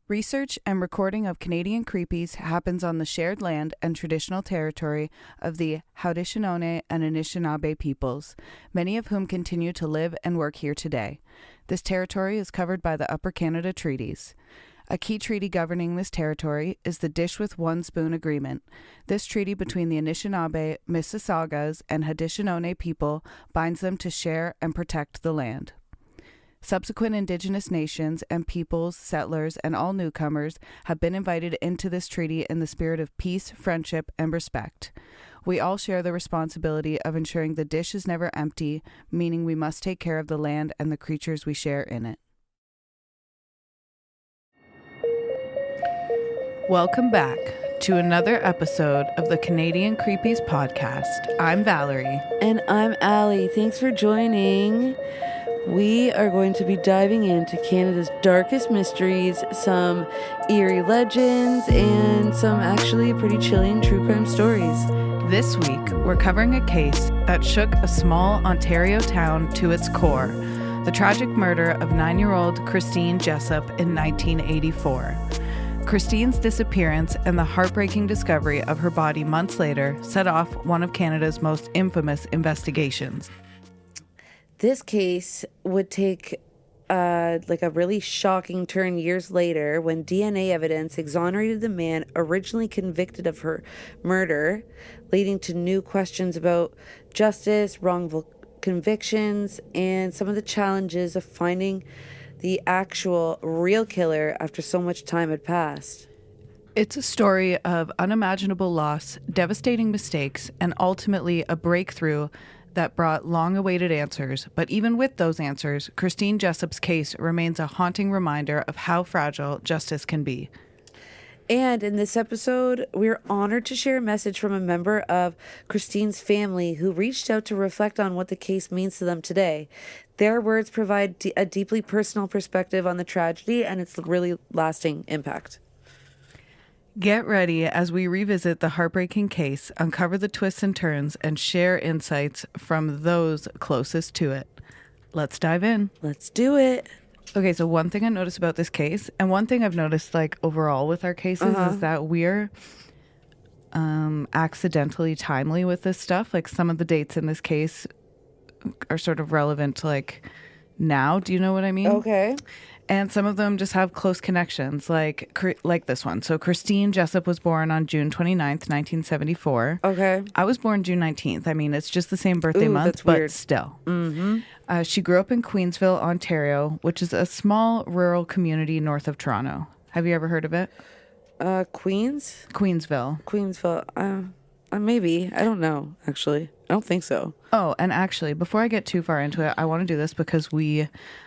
Research and recording of Canadian creepies happens on the shared land and traditional territory of the Haudenosaunee and Anishinaabe peoples, many of whom continue to live and work here today. This territory is covered by the Upper Canada Treaties. A key treaty governing this territory is the Dish with One Spoon Agreement. This treaty between the Anishinaabe, Mississaugas, and Haudenosaunee people binds them to share and protect the land. Subsequent Indigenous nations and peoples, settlers, and all newcomers have been invited into this treaty in the spirit of peace, friendship, and respect. We all share the responsibility of ensuring the dish is never empty, meaning we must take care of the land and the creatures we share in it. Welcome back to another episode of the Canadian Creepies podcast. I'm Valerie. And I'm Allie. Thanks for joining. We are going to be diving into Canada's darkest mysteries, some eerie legends, and some actually pretty chilling true crime stories. This week, we're covering a case that shook a small Ontario town to its core, the tragic murder of 9-year-old Christine Jessop in 1984. Christine's disappearance and the heartbreaking discovery of her body months later set off one of Canada's most infamous investigations. This case would take a really shocking turn years later when DNA evidence exonerated the man originally convicted of her murder, leading to new questions about justice, wrongful convictions, and some of the challenges of finding the actual real killer after so much time had passed. It's a story of unimaginable loss, devastating mistakes, and ultimately a breakthrough that brought long-awaited answers. But even with those answers, Christine Jessop's case remains a haunting reminder of how fragile justice can be. And in this episode, we're honored to share a message from a member of Christine's family who reached out to reflect on what the case means to them today. Their words provide a deeply personal perspective on the tragedy and its really lasting impact. Get ready as we revisit the heartbreaking case, uncover the twists and turns, and share insights from those closest to it. Let's dive in. Let's do it. Okay, so one thing I noticed about this case, and one thing I've noticed overall with our cases is that we're accidentally timely with this stuff. Like some of the dates in this case are sort of relevant to now. Do you know what I mean? Okay. And some of them just have close connections, like this one. So Christine Jessop was born on June 29th, 1974. Okay. I was born June 19th. I mean, it's just the same birthday month, that's but weird. Still. Mm-hmm. She grew up in Queensville, Ontario, which is a small rural community north of Toronto. Have you ever heard of it? Queens? Queensville. Maybe. I don't know, actually. I don't think so. Oh, and actually, before I get too far into it, I want to do this because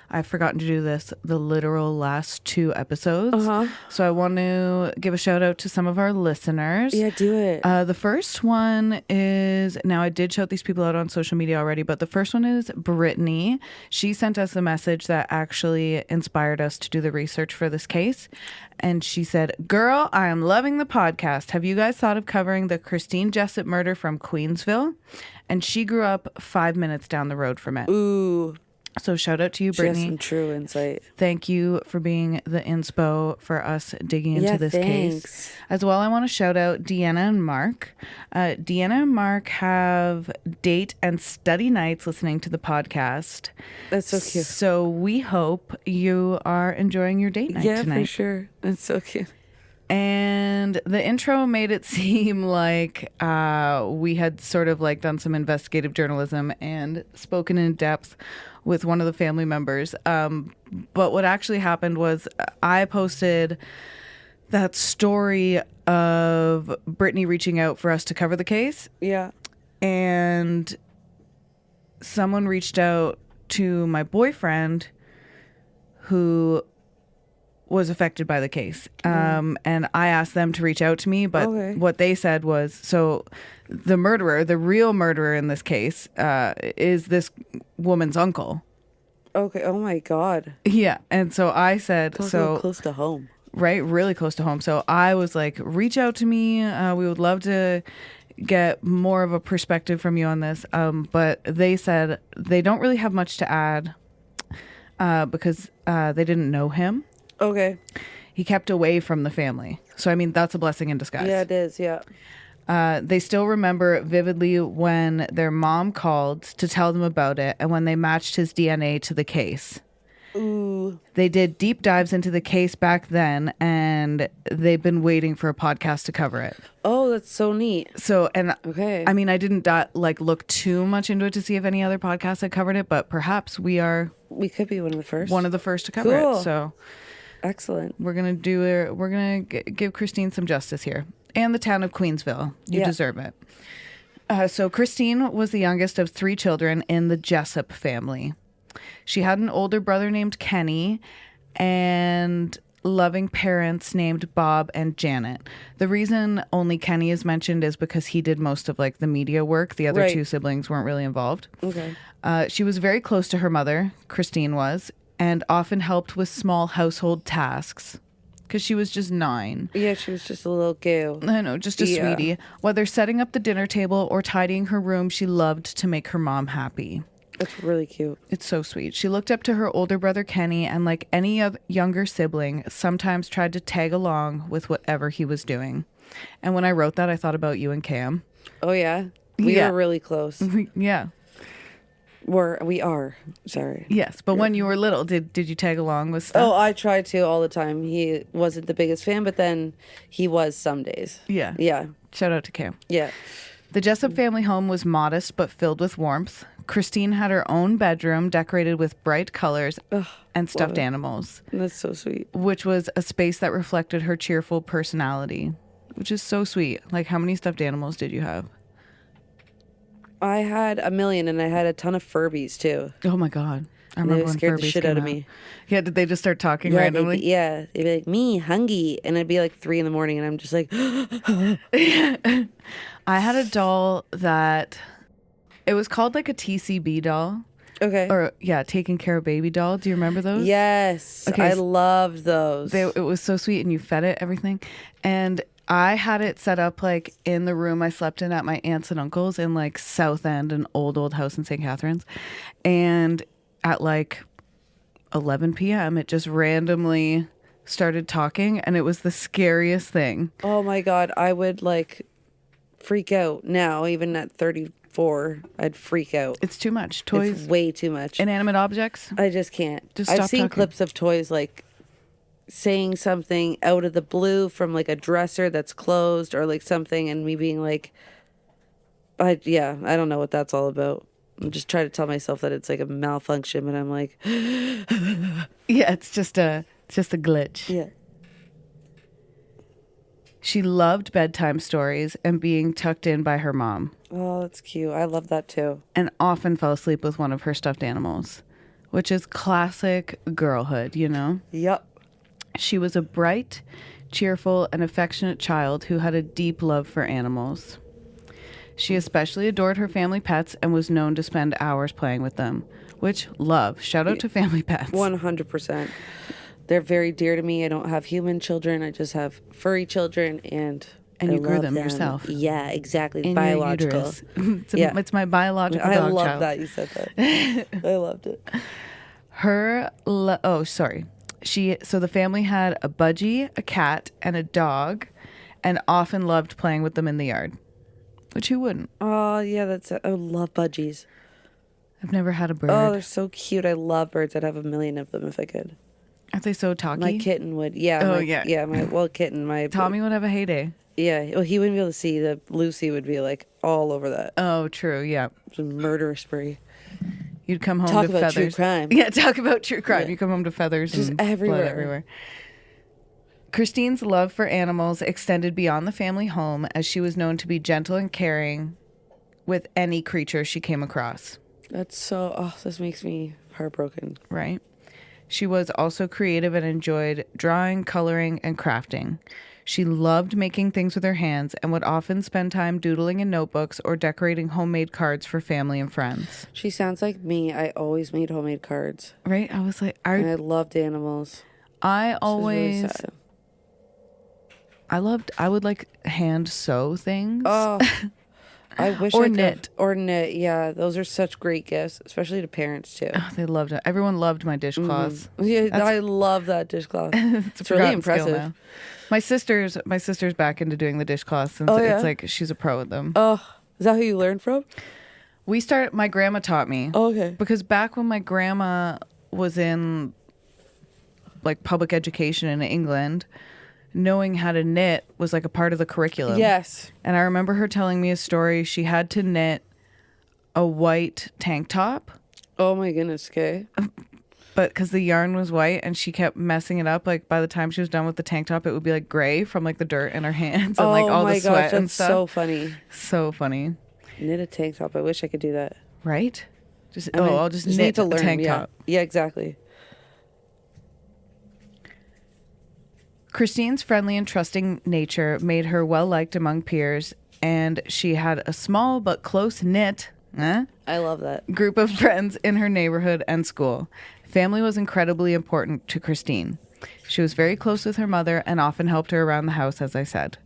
I've forgotten to do this the literal last 2 episodes. So I want to give a shout out to some of our listeners. Yeah, do it. The first one is, now I did shout these people out on social media already, but the first one is Brittany. She sent us a message that actually inspired us to do the research for this case. And she said, "Girl, I am loving the podcast. Have you guys thought of covering the Christine Jessop murder from Queensville?" And she grew up 5 minutes down the road from it. Ooh. So shout out to you, Brittany. She has some true insight. Thank you for being the inspo for us digging into this case. As well, I want to shout out Deanna and Mark. Deanna and Mark have date and study nights listening to the podcast. That's so cute. So we hope you are enjoying your date night tonight. Yeah, for sure. That's so cute. And the intro made it seem like we had sort of done some investigative journalism and spoken in depth with one of the family members. But what actually happened was I posted that story of Brittany reaching out for us to cover the case. Yeah. And someone reached out to my boyfriend who was affected by the case. And I asked them to reach out to me, but what they said was, so the murderer, the real murderer in this case, is this woman's uncle. Okay. Oh my God. Yeah. And so I said, so close to home. Right. Really close to home. So I was like, reach out to me. We would love to get more of a perspective from you on this. But they said they don't really have much to add because they didn't know him. Okay. He kept away from the family. So, I mean, that's a blessing in disguise. Yeah, it is. Yeah. They still remember vividly when their mom called to tell them about it and when they matched his DNA to the case. Ooh. They did deep dives into the case back then, and they've been waiting for a podcast to cover it. Oh, that's so neat. So, and okay. I mean, I didn't look too much into it to see if any other podcasts had covered it, but perhaps we could be one of the first. One of the first to cover it. So, excellent. We're gonna give Christine some justice here, and the town of Queensville. You deserve it. So Christine was the youngest of 3 children in the Jessop family. She had an older brother named Kenny and loving parents named Bob and Janet. The reason only Kenny is mentioned is because he did most of the media work. The other 2 siblings weren't really involved. Okay. She was very close to her mother, Christine was, and often helped with small household tasks because she was just 9. Yeah, she was just a little girl. I know, just a sweetie. Whether setting up the dinner table or tidying her room, she loved to make her mom happy. It's really cute. It's so sweet. She looked up to her older brother, Kenny, and like any younger sibling, sometimes tried to tag along with whatever he was doing. And when I wrote that, I thought about you and Cam. Oh, yeah? We were really close. Yeah. We are. Sorry. Yes, but when you were little, did you tag along with stuff? Oh, I tried to all the time. He wasn't the biggest fan, but then he was some days. Yeah. Yeah. Shout out to Cam. Yeah. The Jessop family home was modest but filled with warmth. Christine had her own bedroom decorated with bright colors and stuffed animals. That's so sweet. Which was a space that reflected her cheerful personality, which is so sweet. Like, how many stuffed animals did you have? I had 1 million, and I had a ton of Furbies, too. Oh, my God. I remember when scared Furbies the shit came out of me. Yeah, did they just start talking randomly? They'd be like, me, hungry. And it'd be like 3 a.m, and I'm just like... I had a doll that... It was called like a TCB doll. Okay. Or, yeah, Taking Care of Baby doll. Do you remember those? Yes. Okay. I loved those. It was so sweet, and you fed it everything. And I had it set up like in the room I slept in at my aunts and uncles in like South End, an old house in St. Catharines. And at like 11 p.m., it just randomly started talking, and it was the scariest thing. Oh my God. I would like freak out now, even at 34. I'd freak out. It's too much. Toys. It's way too much. Inanimate objects. I just can't. I've seen clips of toys like saying something out of the blue from like a dresser that's closed or like something, and me being like, I don't know what that's all about. I'm just trying to tell myself that it's like a malfunction, but I'm like, yeah, it's just a glitch. Yeah. She loved bedtime stories and being tucked in by her mom. Oh, that's cute. I love that too. And often fell asleep with one of her stuffed animals, which is classic girlhood, you know? Yep. She was a bright, cheerful, and affectionate child who had a deep love for animals. She especially adored her family pets and was known to spend hours playing with them, which love. Shout out to family pets. 100%. They're very dear to me. I don't have human children. I just have furry children, and you grew them yourself. Yeah, exactly. In biological. It's my biological dog I love child. that you said that. I loved it. So the family had a budgie, a cat, and a dog, and often loved playing with them in the yard. Which who wouldn't? Oh, yeah, I love budgies. I've never had a bird. Oh, they're so cute. I love birds. I'd have 1 million of them if I could. Are they so talky? My kitten would. Yeah. Oh, yeah. My Tommy would have a heyday. Yeah. Well, he wouldn't be able to see. Lucy would be like all over that. Oh, true. Yeah. It's a murder spree. You'd come home to feathers. Talk about true crime. Yeah, talk about true crime. Yeah. You come home to feathers just and everywhere. blood everywhere. Christine's love for animals extended beyond the family home, as she was known to be gentle and caring with any creature she came across. That's so... Oh, this makes me heartbroken. Right? She was also creative and enjoyed drawing, coloring, and crafting. She loved making things with her hands and would often spend time doodling in notebooks or decorating homemade cards for family and friends. She sounds like me. I always made homemade cards. Right? I was like... And I loved animals. I always... Really sad. I would like hand sew things. Oh, I wish Or I could. knit. Or knit. Yeah, those are such great gifts, especially to parents too. Oh, they loved it. Everyone loved my dishcloths. Yeah, I love that dishcloth. It's It's really impressive. My sister's back into doing the dishcloths since it's like she's a pro at them. Oh, is that who you learned from? My grandma taught me. Oh, okay. Because back when my grandma was in like public education in England, knowing how to knit was like a part of the curriculum. Yes. And I remember her telling me a story. She had to knit a white tank top. Oh my goodness, okay. But because the yarn was white and she kept messing it up, like by the time she was done with the tank top, it would be like gray from like the dirt in her hands and like all the sweat and stuff. So funny. So funny. Knit a tank top. I wish I could do that. Right? I'll just knit to learn. a tank yeah. top. Yeah, exactly. Christine's friendly and trusting nature made her well liked among peers, and she had a small but close knit I love that. group of friends in her neighborhood and school. Family was incredibly important to Christine. She was very close with her mother and often helped her around the house, as I said.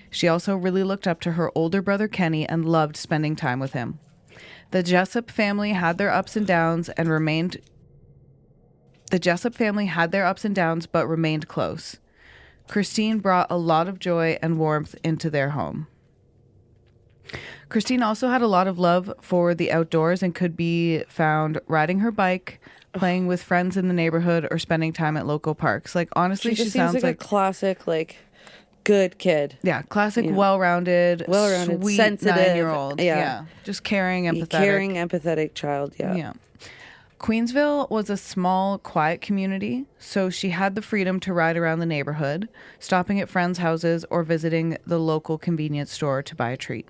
She also really looked up to her older brother Kenny and loved spending time with him. The Jessop family had their ups and downs but remained close. Christine brought a lot of joy and warmth into their home. Christine also had a lot of love for the outdoors and could be found riding her bike, playing with friends in the neighborhood, or spending time at local parks. Like, honestly, she sounds like a classic, like, good kid. Yeah, classic, well-rounded, sweet sensitive 9-year-old. Yeah. Just caring, empathetic child, Yeah. Queensville was a small, quiet community, so she had the freedom to ride around the neighborhood, stopping at friends' houses or visiting the local convenience store to buy a treat.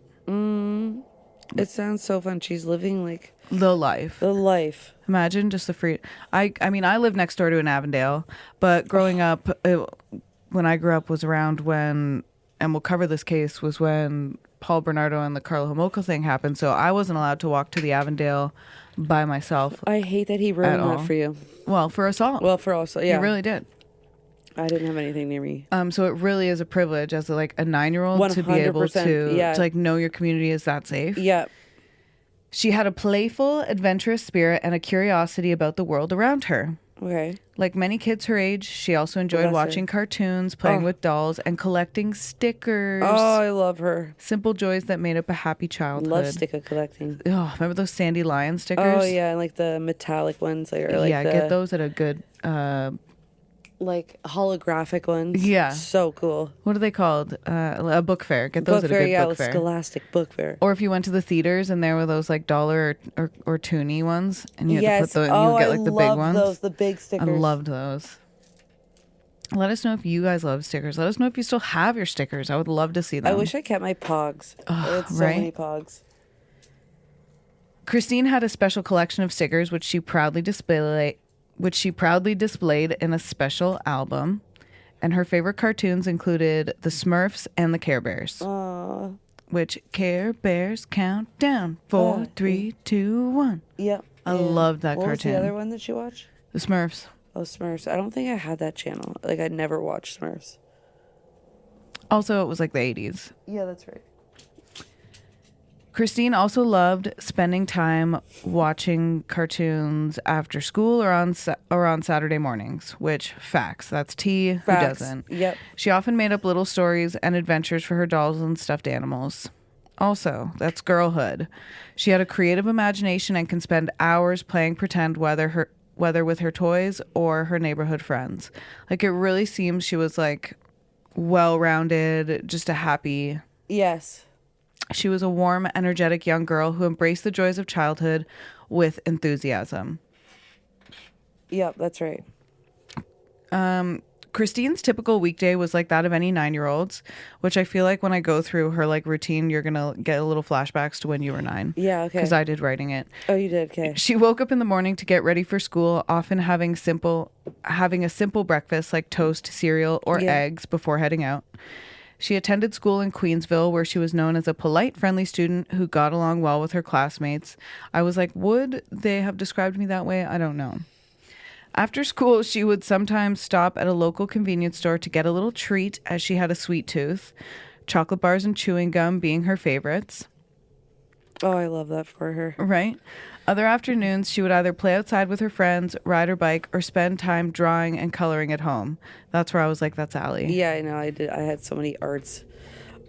It sounds so fun. She's living like the life. Imagine just the free. I mean, I live next door to an Avondale, but growing up, when I grew up was around when, and we'll cover this case, was when Paul Bernardo and the Carla Homolka thing happened. So I wasn't allowed to walk to the Avondale by myself. I hate that he ruined that for you. Well, for us all. Yeah. He really did. I didn't have anything near me. So it really is a privilege as a 9-year-old to be able to like know your community is that safe. Yeah. She had a playful, adventurous spirit and a curiosity about the world around her. Okay. Like many kids her age, she also enjoyed watching cartoons, playing with dolls, and collecting stickers. Oh, I love her. Simple joys that made up a happy childhood. Love sticker collecting. Oh, remember those Sandy Lion stickers? Oh, yeah, and like the metallic ones. Get those at a good... like holographic ones. Yeah. So cool. What are they called? A book fair. Get those at a good book fair. Scholastic book fair. Or if you went to the theaters and there were those like dollar or toonie ones and you had to put those, you get like the big ones. Those, the big stickers. I loved those. Let us know if you guys love stickers. Let us know if you still have your stickers. I would love to see them. I wish I kept my pogs. I had so many pogs. Christine had a special collection of stickers which she proudly displayed in a special album. And her favorite cartoons included the Smurfs and the Care Bears. Aww. Which Care Bears count down. 4, 3, 2, 1. Yep. I loved that cartoon. What was the other one that you watched? The Smurfs. Oh, Smurfs. I don't think I had that channel. Like, I never watched Smurfs. Also, it was like the 80s. Yeah, that's right. Christine also loved spending time watching cartoons after school or on Saturday mornings, which, facts. That's tea. Who doesn't? Yep. She often made up little stories and adventures for her dolls and stuffed animals. Also, that's girlhood. She had a creative imagination and can spend hours playing pretend whether with her toys or her neighborhood friends. Like, it really seems she was, like, well-rounded, just a happy... Yes. She was a warm, energetic young girl who embraced the joys of childhood with enthusiasm. Yep, that's right. Christine's typical weekday was like that of any 9-year-olds, which I feel like when I go through her like routine, you're going to get a little flashbacks to when you were 9. Yeah, okay. Because I did writing it. Oh, you did? Okay. She woke up in the morning to get ready for school, often having a simple breakfast like toast, cereal, or eggs before heading out. She attended school in Queensville, where she was known as a polite, friendly student who got along well with her classmates. I was like, would they have described me that way? I don't know. After school, she would sometimes stop at a local convenience store to get a little treat, as she had a sweet tooth, chocolate bars and chewing gum being her favorites. Oh, I love that for her. Right? Other afternoons, she would either play outside with her friends, ride her bike, or spend time drawing and coloring at home. That's where I was like, that's Allie. Yeah, I know. I did. I had so many arts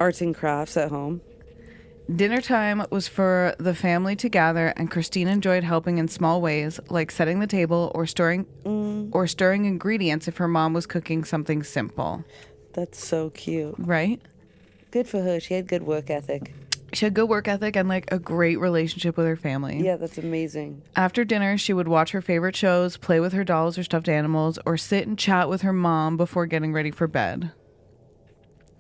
and crafts at home. Dinner time was for the family to gather, and Christine enjoyed helping in small ways, like setting the table or stirring ingredients if her mom was cooking something simple. That's so cute. Right? Good for her. She had good work ethic. She had good work ethic and like a great relationship with her family. Yeah, that's amazing. After dinner, she would watch her favorite shows, play with her dolls or stuffed animals, or sit and chat with her mom before getting ready for bed.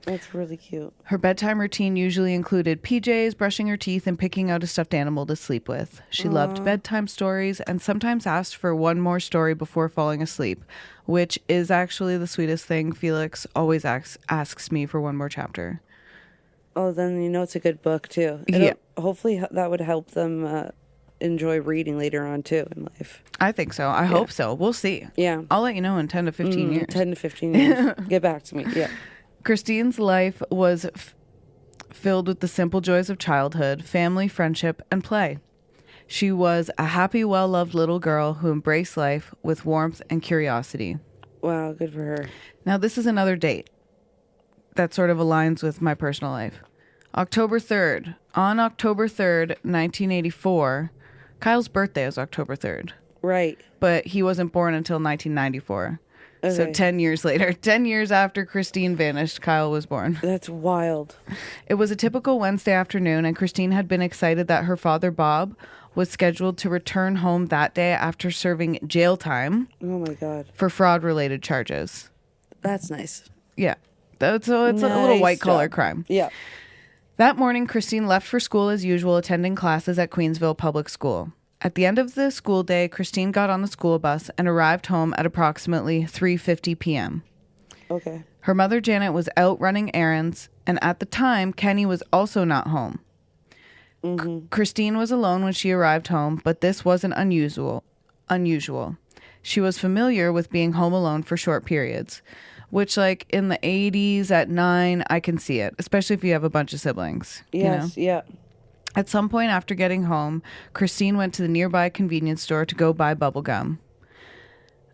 That's really cute. Her bedtime routine usually included PJs, brushing her teeth, and picking out a stuffed animal to sleep with. She loved bedtime stories and sometimes asked for one more story before falling asleep, which is actually the sweetest thing. Felix always asks me for one more chapter. Oh, then you know it's a good book, too. Yeah. Hopefully that would help them enjoy reading later on, too, in life. I think so. I hope so. We'll see. Yeah. I'll let you know in 10 to 15 years. 10 to 15 years. Get back to me. Yeah. Christine's life was filled with the simple joys of childhood, family, friendship, and play. She was a happy, well-loved little girl who embraced life with warmth and curiosity. Wow, good for her. Now, this is another date that sort of aligns with my personal life. October 3rd. On October 3rd, 1984, Kyle's birthday is October 3rd. Right. But he wasn't born until 1994. Okay. So 10 years later, 10 years after Christine vanished, Kyle was born. That's wild. It was a typical Wednesday afternoon, and Christine had been excited that her father, Bob, was scheduled to return home that day after serving jail time. Oh, my God. For fraud-related charges. That's nice. Yeah. So it's a little white-collar crime. Yeah. That morning, Christine left for school as usual, attending classes at Queensville Public School. At the end of the school day, Christine got on the school bus and arrived home at approximately 3:50 p.m. Okay. Her mother, Janet, was out running errands, and at the time, Kenny was also not home. Christine was alone when she arrived home, but this wasn't unusual. She was familiar with being home alone for short periods, which, like, in the 80s at 9, I can see it, especially if you have a bunch of siblings. Yes, you know? yeah. At some point after getting home, Christine went to the nearby convenience store to go buy bubble gum.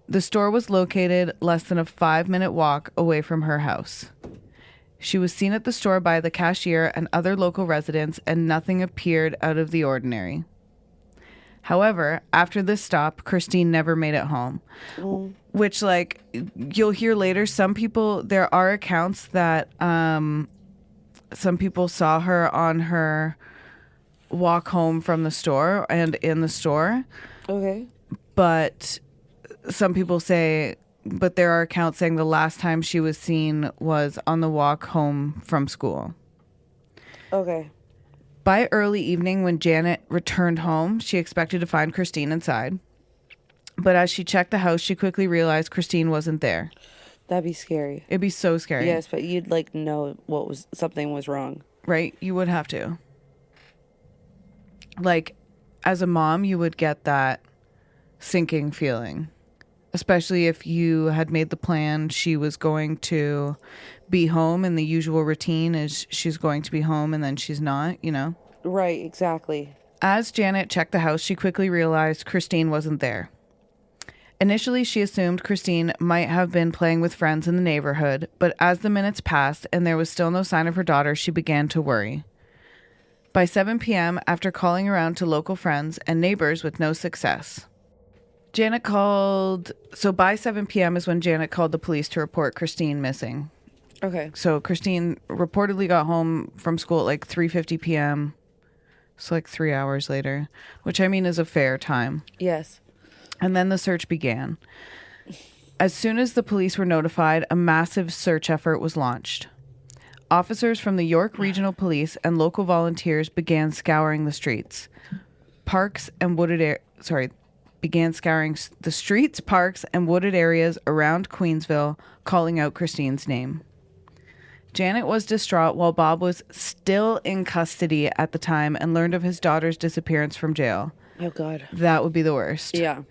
The store was located less than a 5-minute walk away from her house. She was seen at the store by the cashier and other local residents, and nothing appeared out of the ordinary. However, after this stop, Christine never made it home. Which, like, you'll hear later, there are accounts that some people saw her on her walk home from the store and in the store. Okay. But some people say, but there are accounts saying the last time she was seen was on the walk home from school. Okay. By early evening, when Janet returned home, she expected to find Christine inside. But as she checked the house, she quickly realized Christine wasn't there. That'd be scary. It'd be so scary. Yes, but you'd like know something was wrong. Right? You would have to. Like, as a mom, you would get that sinking feeling. Especially if you had made the plan she was going to be home, and the usual routine is she's going to be home and then she's not, you know? Right, exactly. As Janet checked the house, she quickly realized Christine wasn't there. Initially, she assumed Christine might have been playing with friends in the neighborhood, but as the minutes passed and there was still no sign of her daughter, she began to worry. By 7 p.m., after calling around to local friends and neighbors with no success, Janet called... So by 7 p.m. is when Janet called the police to report Christine missing. Okay. So Christine reportedly got home from school at like 3:50 p.m. So like 3 hours later, which I mean is a fair time. Yes. And then the search began. As soon as the police were notified, a massive search effort was launched. Officers from the York Regional Police and local volunteers began scouring the streets, parks, and began scouring the streets, parks, and wooded areas around Queensville, calling out Christine's name. Janet was distraught while Bob was still in custody at the time and learned of his daughter's disappearance from jail. Oh, God. That would be the worst. Yeah.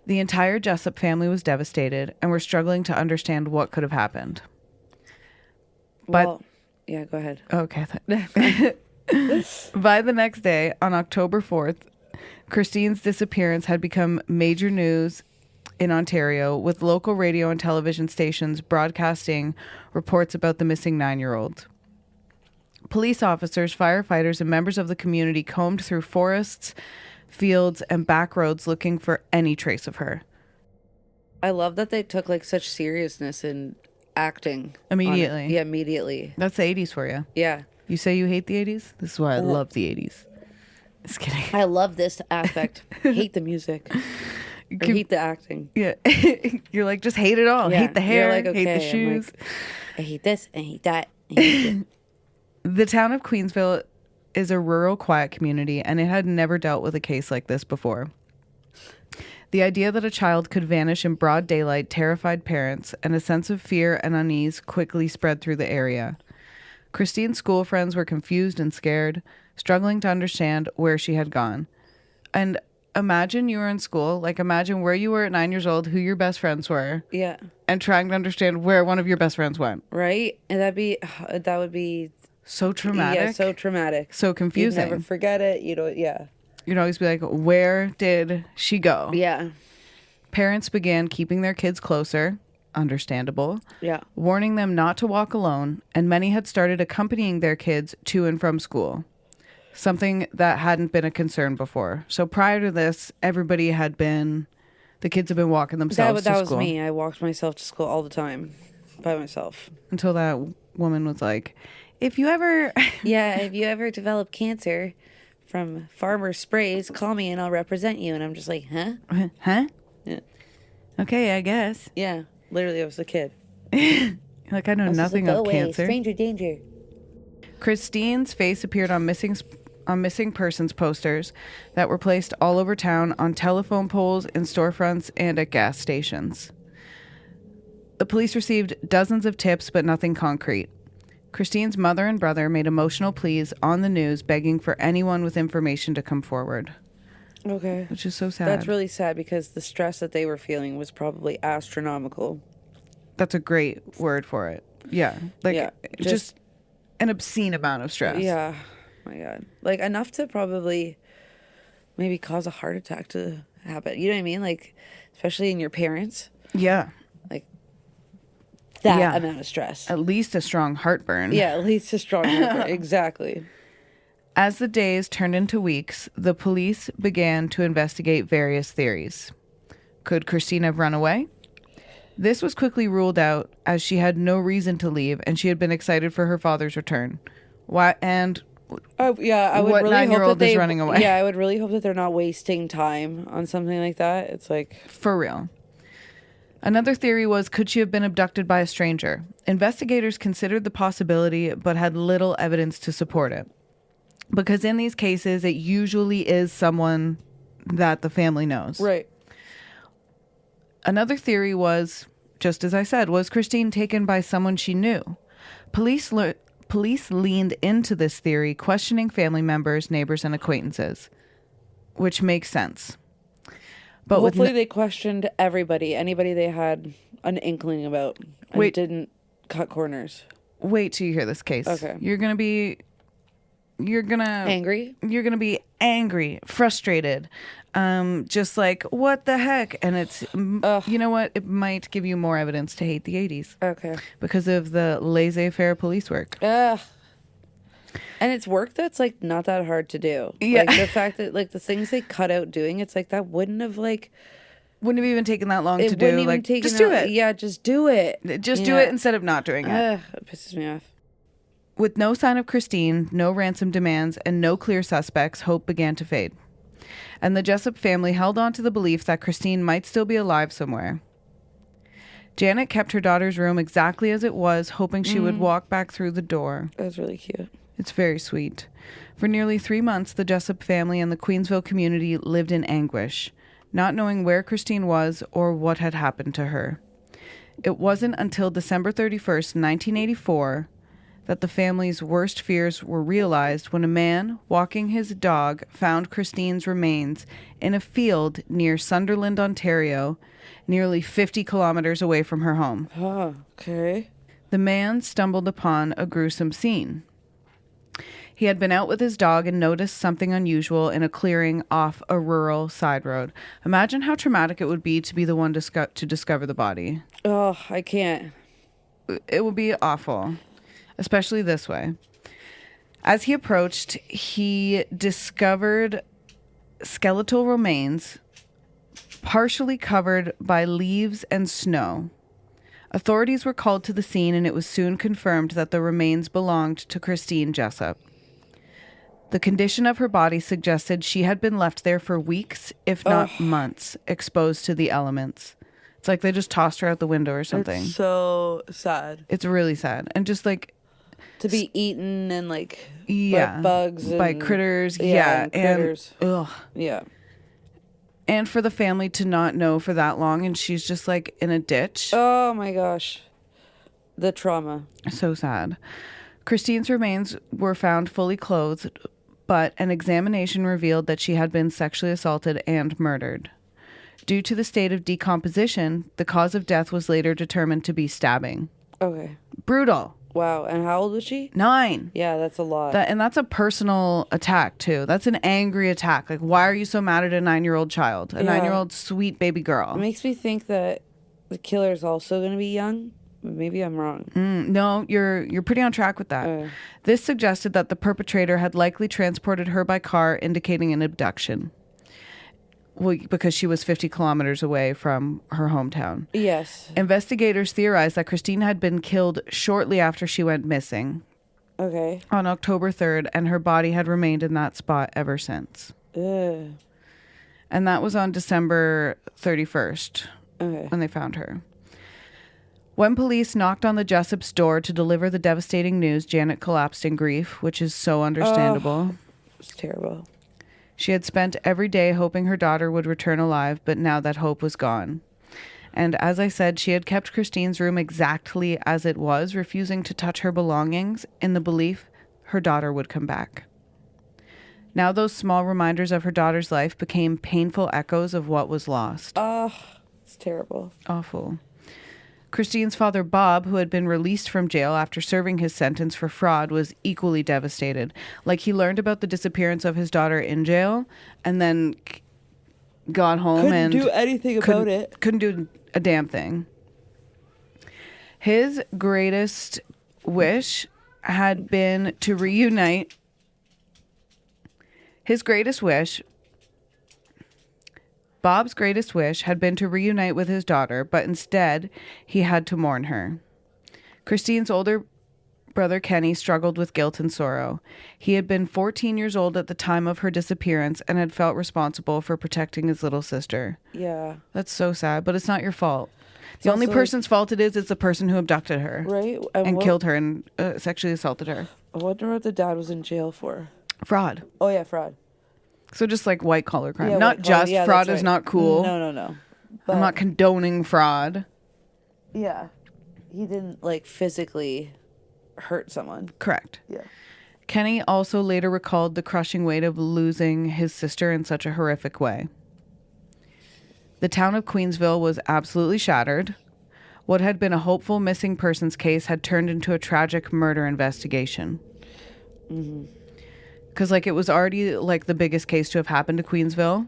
The entire Jessop family was devastated and were struggling to understand what could have happened. Well, yeah, go ahead. Okay. By the next day, on October 4th, Christine's disappearance had become major news in Ontario, with local radio and television stations broadcasting reports about the missing 9-year-old. Police officers, firefighters, and members of the community combed through forests, fields, and back roads looking for any trace of her. I love that they took like such seriousness in acting. Immediately. Yeah, immediately. That's the 80s for you. Yeah. You say you hate the 80s? This is why I love the 80s. Just kidding. I love this aspect. Hate the music. Or hate the acting. Yeah. You're like, just hate it all. Yeah. Hate the hair, Like, okay. hate the shoes. Like, I hate this, I hate that. I hate it. The town of Queensville is a rural, quiet community, and it had never dealt with a case like this before. The idea that a child could vanish in broad daylight terrified parents, and a sense of fear and unease quickly spread through the area. Christine's school friends were confused and scared, struggling to understand where she had gone. And imagine you were in school, like imagine where you were at 9 years old, who your best friends were. Yeah. And trying to understand where one of your best friends went. Right? And that would be so traumatic. Yeah, so traumatic. So confusing. You'd never forget it. Yeah. You'd always be like, where did she go? Yeah. Parents began keeping their kids closer, understandable, Yeah. warning them not to walk alone, and many had started accompanying their kids to and from school, something that hadn't been a concern before. So prior to this, the kids have been walking themselves to school. That was me. I walked myself to school all the time by myself. Until that woman was like, if you ever develop cancer from farmer sprays, call me and I'll represent you. And I'm just like, huh? Huh? Yeah. Okay, I guess. Yeah. Literally, I was a kid. Like, I know nothing of cancer. Stranger danger. Christine's face appeared on missing persons posters that were placed all over town, on telephone poles, in storefronts, and at gas stations. The police received dozens of tips, but nothing concrete. Christine's mother and brother made emotional pleas on the news, begging for anyone with information to come forward. Okay. Which is so sad. That's really sad because the stress that they were feeling was probably astronomical. That's a great word for it. Yeah. Like, yeah, just an obscene amount of stress. Yeah. My God. Like, enough to probably maybe cause a heart attack to happen. You know what I mean? Like, especially in your parents. Yeah. Like, that amount of stress. At least a strong heartburn. Yeah, at least a strong heartburn. Exactly. As the days turned into weeks, the police began to investigate various theories. Could Christine have run away? This was quickly ruled out, as she had no reason to leave and she had been excited for her father's return. Why? And I would what really 9-year-old hope that is running away? Yeah, I would really hope that they're not wasting time on something like that. It's like, for real. Another theory was, could she have been abducted by a stranger? Investigators considered the possibility, but had little evidence to support it. Because in these cases, it usually is someone that the family knows. right. Another theory was, just as I said, was Christine taken by someone she knew? Police leaned into this theory, questioning family members, neighbors, and acquaintances, which makes sense. But hopefully they questioned anybody they had an inkling about, and didn't cut corners. Wait till you hear this case. Okay. You're gonna be Angry? You're gonna be angry, frustrated, just like, what the heck? And it's, you know what? It might give you more evidence to hate the 80s. Okay. Because of the laissez-faire police work. Ugh. And it's work that's like not that hard to do. Yeah. Like the fact that like the things they cut out doing, it's like that wouldn't have even taken that long to wouldn't do. even Like, take just do it. Yeah, just do it. Just do it instead of not doing it. Ugh, it pisses me off. With no sign of Christine, no ransom demands, and no clear suspects, hope began to fade. And the Jessop family held on to the belief that Christine might still be alive somewhere. Janet kept her daughter's room exactly as it was, hoping she would walk back through the door. That was really cute. It's very sweet. For nearly 3 months, the Jessop family and the Queensville community lived in anguish, not knowing where Christine was or what had happened to her. It wasn't until December 31st, 1984, that the family's worst fears were realized when a man walking his dog found Christine's remains in a field near Sunderland, Ontario, nearly 50 kilometers away from her home. Oh, okay. The man stumbled upon a gruesome scene. He had been out with his dog and noticed something unusual in a clearing off a rural side road. Imagine how traumatic it would be to be the one to discover the body. Oh, I can't. It would be awful, especially this way. As he approached, he discovered skeletal remains partially covered by leaves and snow. Authorities were called to the scene, and it was soon confirmed that the remains belonged to Christine Jessop. The condition of her body suggested she had been left there for weeks, if not months, exposed to the elements. It's like they just tossed her out the window or something. It's so sad. It's really sad. And just like... to be eaten and like yeah, by bugs. And, by critters. Yeah. And critters. Ugh. Yeah. And for the family to not know for that long, and she's just like in a ditch. Oh my gosh. The trauma. So sad. Christine's remains were found fully clothed, but an examination revealed that she had been sexually assaulted and murdered. Due to the state of decomposition, the cause of death was later determined to be stabbing. Okay. Brutal. Wow. And how old was she? 9. Yeah, that's a lot. And that's a personal attack, too. That's an angry attack. Like, why are you so mad at a 9-year-old child? A 9-year-old sweet baby girl. It makes me think that the killer's also going to be young. Maybe I'm wrong. No, you're pretty on track with that. This suggested that the perpetrator had likely transported her by car, indicating an abduction. Well, because she was 50 kilometers away from her hometown. Yes. Investigators theorized that Christine had been killed shortly after she went missing. Okay. On October 3rd, and her body had remained in that spot ever since. Ugh. And that was on December 31st when they found her. When police knocked on the Jessop's door to deliver the devastating news, Janet collapsed in grief, which is so understandable. It's terrible. She had spent every day hoping her daughter would return alive, but now that hope was gone. And as I said, she had kept Christine's room exactly as it was, refusing to touch her belongings in the belief her daughter would come back. Now those small reminders of her daughter's life became painful echoes of what was lost. Oh, it's terrible. Awful. Christine's father, Bob, who had been released from jail after serving his sentence for fraud, was equally devastated. Like, he learned about the disappearance of his daughter in jail and then got home and couldn't do anything about it. Couldn't do a damn thing. His greatest wish had been to reunite. Bob's greatest wish had been to reunite with his daughter, but instead, he had to mourn her. Christine's older brother Kenny struggled with guilt and sorrow. He had been 14 years old at the time of her disappearance and had felt responsible for protecting his little sister. Yeah. That's so sad, but it's not your fault. The only person's fault it is the person who abducted her. Right. And killed her and sexually assaulted her. I wonder what the dad was in jail for. Fraud. Oh, yeah, fraud. So just like white collar crime. Yeah, not just fraud is not cool. No. But, I'm not condoning fraud. Yeah. He didn't like physically hurt someone. Correct. Yeah. Kenny also later recalled the crushing weight of losing his sister in such a horrific way. The town of Queensville was absolutely shattered. What had been a hopeful missing persons case had turned into a tragic murder investigation. Mm-hmm. Because, like, it was already, like, the biggest case to have happened to Queensville.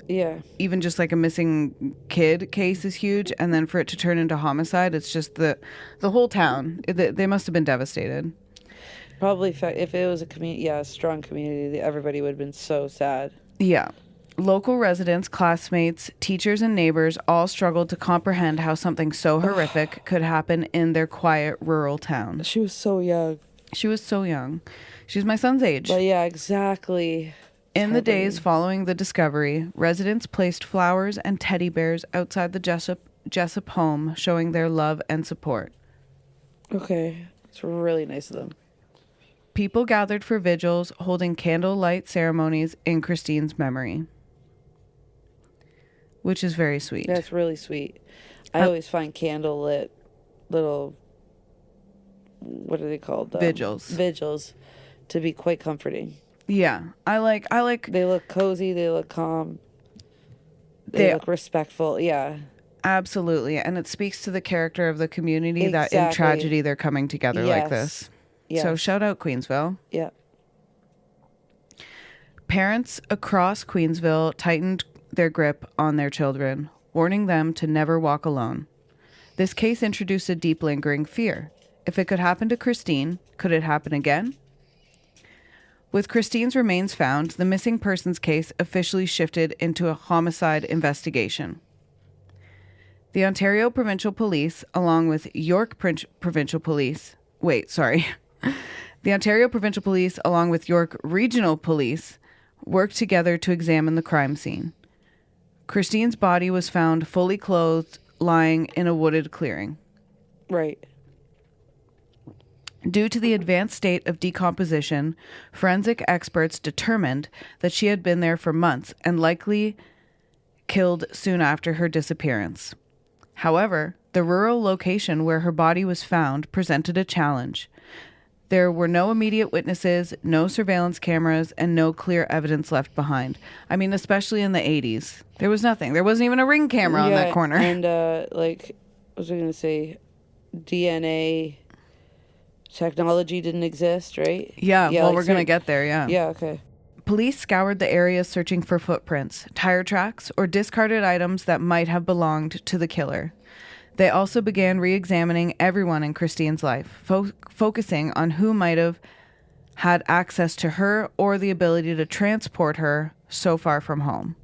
Yeah. Even just, like, a missing kid case is huge. And then for it to turn into homicide, it's just the whole town. They must have been devastated. Probably, if it was a strong community, everybody would have been so sad. Yeah. Local residents, classmates, teachers, and neighbors all struggled to comprehend how something so horrific could happen in their quiet rural town. She was so young. She was so young. She's my son's age. But yeah, exactly. In the days following the discovery, residents placed flowers and teddy bears outside the Jessop home, showing their love and support. Okay. It's really nice of them. People gathered for vigils, holding candlelight ceremonies in Christine's memory. Which is very sweet. That's really sweet. I always find candlelit little, what are they called? Vigils. Vigils to be quite comforting. Yeah. I like. They look cozy. They look calm. They look respectful. Yeah. Absolutely. And it speaks to the character of the community that in tragedy they're coming together like this. Yes. So shout out Queensville. Yeah. Parents across Queensville tightened their grip on their children, warning them to never walk alone. This case introduced a deep lingering fear. If it could happen to Christine, could it happen again? With Christine's remains found, the missing persons case officially shifted into a homicide investigation. The Ontario Provincial Police, along with York Provincial Police... The Ontario Provincial Police, along with York Regional Police, worked together to examine the crime scene. Christine's body was found fully clothed, lying in a wooded clearing. Right. Due to the advanced state of decomposition, forensic experts determined that she had been there for months and likely killed soon after her disappearance. However, the rural location where her body was found presented a challenge. There were no immediate witnesses, no surveillance cameras, and no clear evidence left behind. I mean, especially in the 80s. There was nothing. There wasn't even a Ring camera on that corner. And, what was I going to say? DNA technology didn't exist, right? Yeah, well, we're going to get there, yeah. Yeah, okay. Police scoured the area searching for footprints, tire tracks, or discarded items that might have belonged to the killer. They also began re-examining everyone in Christine's life, focusing on who might have had access to her or the ability to transport her so far from home.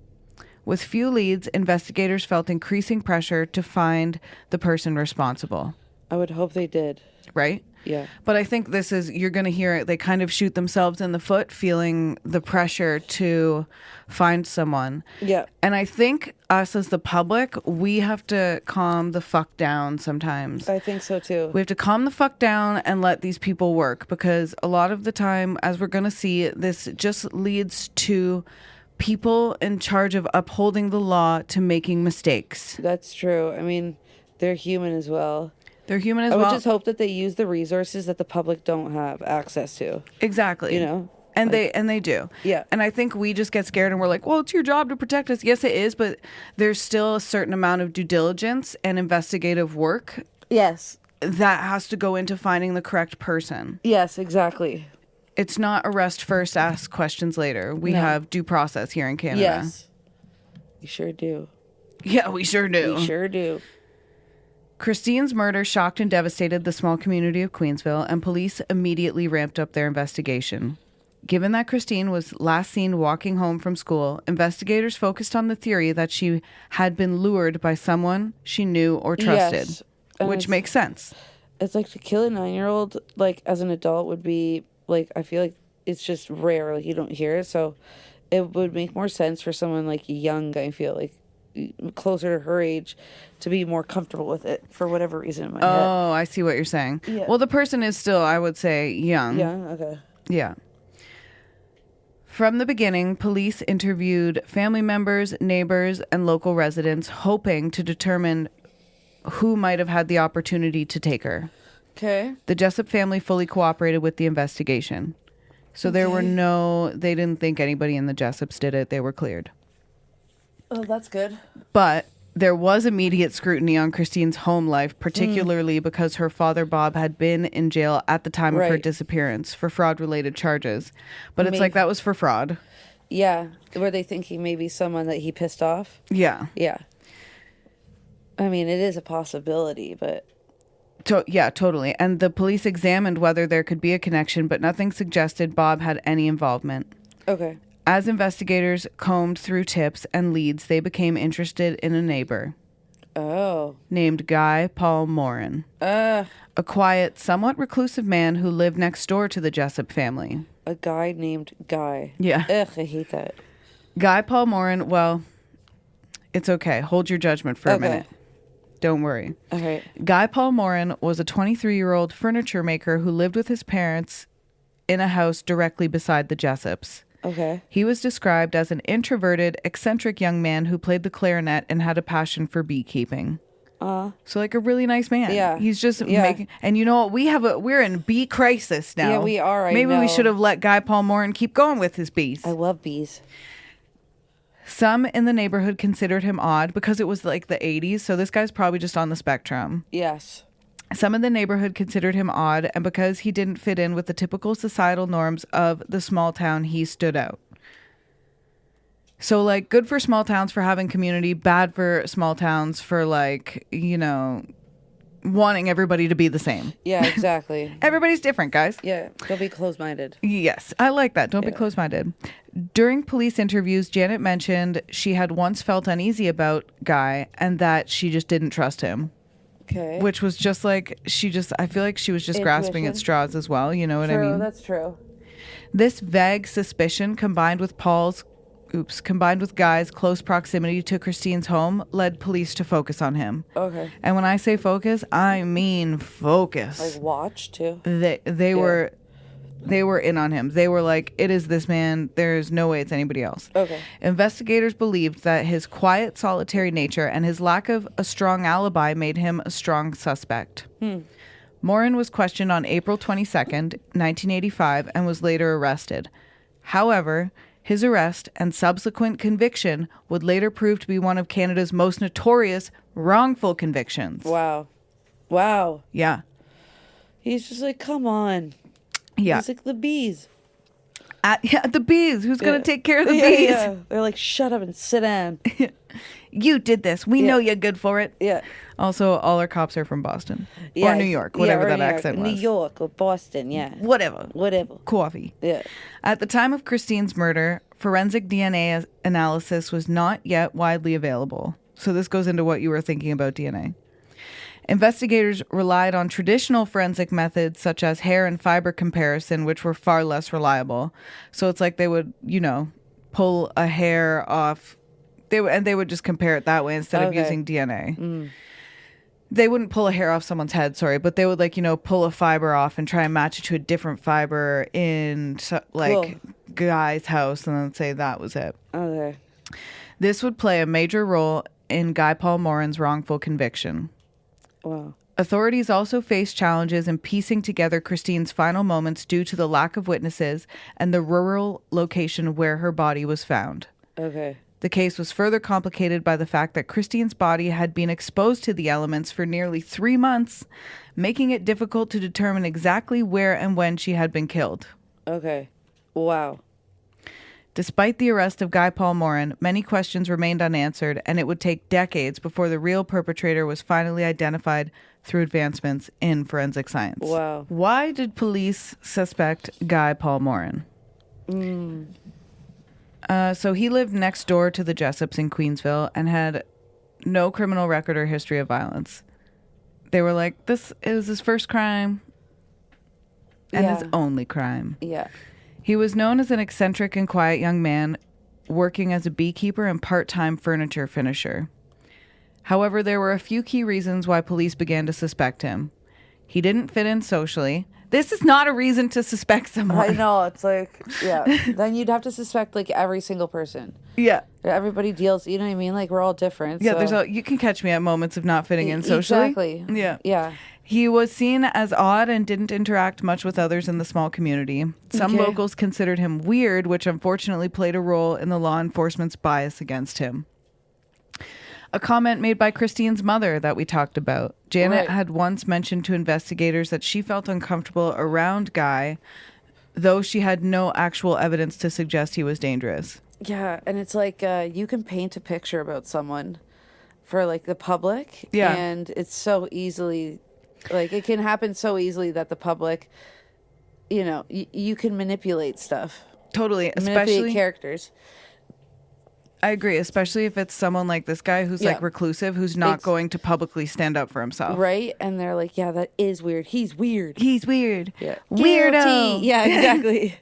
With few leads, investigators felt increasing pressure to find the person responsible. I would hope they did. Right? Yeah. But I think you're going to hear it, they kind of shoot themselves in the foot, feeling the pressure to find someone. Yeah. And I think us as the public, we have to calm the fuck down sometimes. I think so too. We have to calm the fuck down and let these people work, because a lot of the time, as we're going to see, this just leads to people in charge of upholding the law to making mistakes. That's true. I mean, they're human as well. They're human as I well. would just hope that they use the resources that the public don't have access to. Exactly. You know? And they do. Yeah. And I think we just get scared and we're like, well, it's your job to protect us. Yes, it is, but there's still a certain amount of due diligence and investigative work. Yes. That has to go into finding the correct person. Yes, exactly. It's not arrest first, ask questions later. We have due process here in Canada. Yes. We sure do. Yeah, we sure do. We sure do. Christine's murder shocked and devastated the small community of Queensville, and police immediately ramped up their investigation. Given that Christine was last seen walking home from school, investigators focused on the theory that she had been lured by someone she knew or trusted, Yes. which makes sense. It's like to kill a 9-year-old, like, as an adult would be, like, I feel like it's just rare. Like, you don't hear it. So it would make more sense for someone, like, young, I feel like, closer to her age, to be more comfortable with it for whatever reason in my head. Oh, I see what you're saying. Yeah. Well, the person is still, I would say, young. Young? Okay. Yeah. From the beginning, police interviewed family members, neighbors, and local residents, hoping to determine who might have had the opportunity to take her. Okay. The Jessop family fully cooperated with the investigation. So there were they didn't think anybody in the Jessops did it. They were cleared. Oh, that's good. But there was immediate scrutiny on Christine's home life, particularly because her father, Bob, had been in jail at the time of her disappearance for fraud-related charges. But it's like that was for fraud. Yeah. Were they thinking maybe someone that he pissed off? Yeah. Yeah. I mean, it is a possibility, but... Yeah, totally. And the police examined whether there could be a connection, but nothing suggested Bob had any involvement. Okay. As investigators combed through tips and leads, they became interested in a neighbor. Oh. Named Guy Paul Morin. A quiet, somewhat reclusive man who lived next door to the Jessop family. A guy named Guy. Yeah. Ugh, I hate that. Guy Paul Morin, well, it's okay. Hold your judgment for a minute. Don't worry. Okay. Guy Paul Morin was a 23-year-old furniture maker who lived with his parents in a house directly beside the Jessops. Okay. He was described as an introverted, eccentric young man who played the clarinet and had a passion for beekeeping. So like a really nice man. Yeah. He's just making, and you know what? We're in bee crisis now. Yeah, we are. Maybe we should have let Guy Paul Morin keep going with his bees. I love bees. Some in the neighborhood considered him odd because it was like the 80s. So this guy's probably just on the spectrum. Yes. Some in the neighborhood considered him odd, and because he didn't fit in with the typical societal norms of the small town, he stood out. So, like, good for small towns for having community, bad for small towns for, like, you know, wanting everybody to be the same. Yeah, exactly. Everybody's different, guys. Yeah, don't be closed-minded. Yes, I like that. Don't be closed-minded. During police interviews, Janet mentioned she had once felt uneasy about Guy and that she just didn't trust him. Okay. Which was just like, I feel like she was just grasping at straws as well. You know what I mean? That's true. This vague suspicion combined with Guy's close proximity to Christine's home led police to focus on him. Okay. And when I say focus, I mean focus. Like watch too? They were in on him. They were like, it is this man. There's no way it's anybody else. Okay. Investigators believed that his quiet, solitary nature and his lack of a strong alibi made him a strong suspect. Morin was questioned on April 22nd, 1985, and was later arrested. However, his arrest and subsequent conviction would later prove to be one of Canada's most notorious wrongful convictions. Wow. Yeah. He's just like, come on. Yeah. He's like the bees. The bees. Who's going to take care of the bees? Yeah. They're like, shut up and sit down. You did this. We know you're good for it. Yeah. Also, all our cops are from Boston. Or New York, whatever that accent was. New York or Boston, yeah. Whatever. Coffee. Yeah. At the time of Christine's murder, forensic DNA analysis was not yet widely available. So this goes into what you were thinking about DNA. Investigators relied on traditional forensic methods such as hair and fiber comparison, which were far less reliable. So it's like they would, pull a hair off. They would just compare it that way instead of using DNA. They wouldn't pull a hair off someone's head, but they would pull a fiber off and try and match it to a different fiber in Guy's house and then say that was it. Okay. This would play a major role in Guy Paul Morin's wrongful conviction. Wow. Authorities also faced challenges in piecing together Christine's final moments due to the lack of witnesses and the rural location where her body was found. Okay. The case was further complicated by the fact that Christine's body had been exposed to the elements for nearly 3 months, making it difficult to determine exactly where and when she had been killed. Okay. Wow. Despite the arrest of Guy Paul Morin, many questions remained unanswered, and it would take decades before the real perpetrator was finally identified through advancements in forensic science. Wow. Why did police suspect Guy Paul Morin? So he lived next door to the Jessops in Queensville and had no criminal record or history of violence. They were like, this is his first crime and his only crime. Yeah. He was known as an eccentric and quiet young man working as a beekeeper and part-time furniture finisher. However, there were a few key reasons why police began to suspect him. He didn't fit in socially. This is not a reason to suspect someone. I know. It's like, yeah. Then you'd have to suspect every single person. Yeah. Everybody deals, you know what I mean? We're all different. Yeah, so. you can catch me at moments of not fitting in socially. Exactly. Yeah. Yeah. He was seen as odd and didn't interact much with others in the small community. Some locals considered him weird, which unfortunately played a role in the law enforcement's bias against him. A comment made by Christine's mother that we talked about. Janet had once mentioned to investigators that she felt uncomfortable around Guy, though she had no actual evidence to suggest he was dangerous. Yeah, and it's you can paint a picture about someone for the public. Yeah. And it's so easily, it can happen so easily that the public, you can manipulate stuff. Totally, Manipulate characters. I agree, especially if it's someone like this guy who's reclusive, who's not going to publicly stand up for himself. Right? And they're like, yeah, that is weird. He's weird. He's weird. Yeah. Weirdo. Guilty. Yeah, exactly.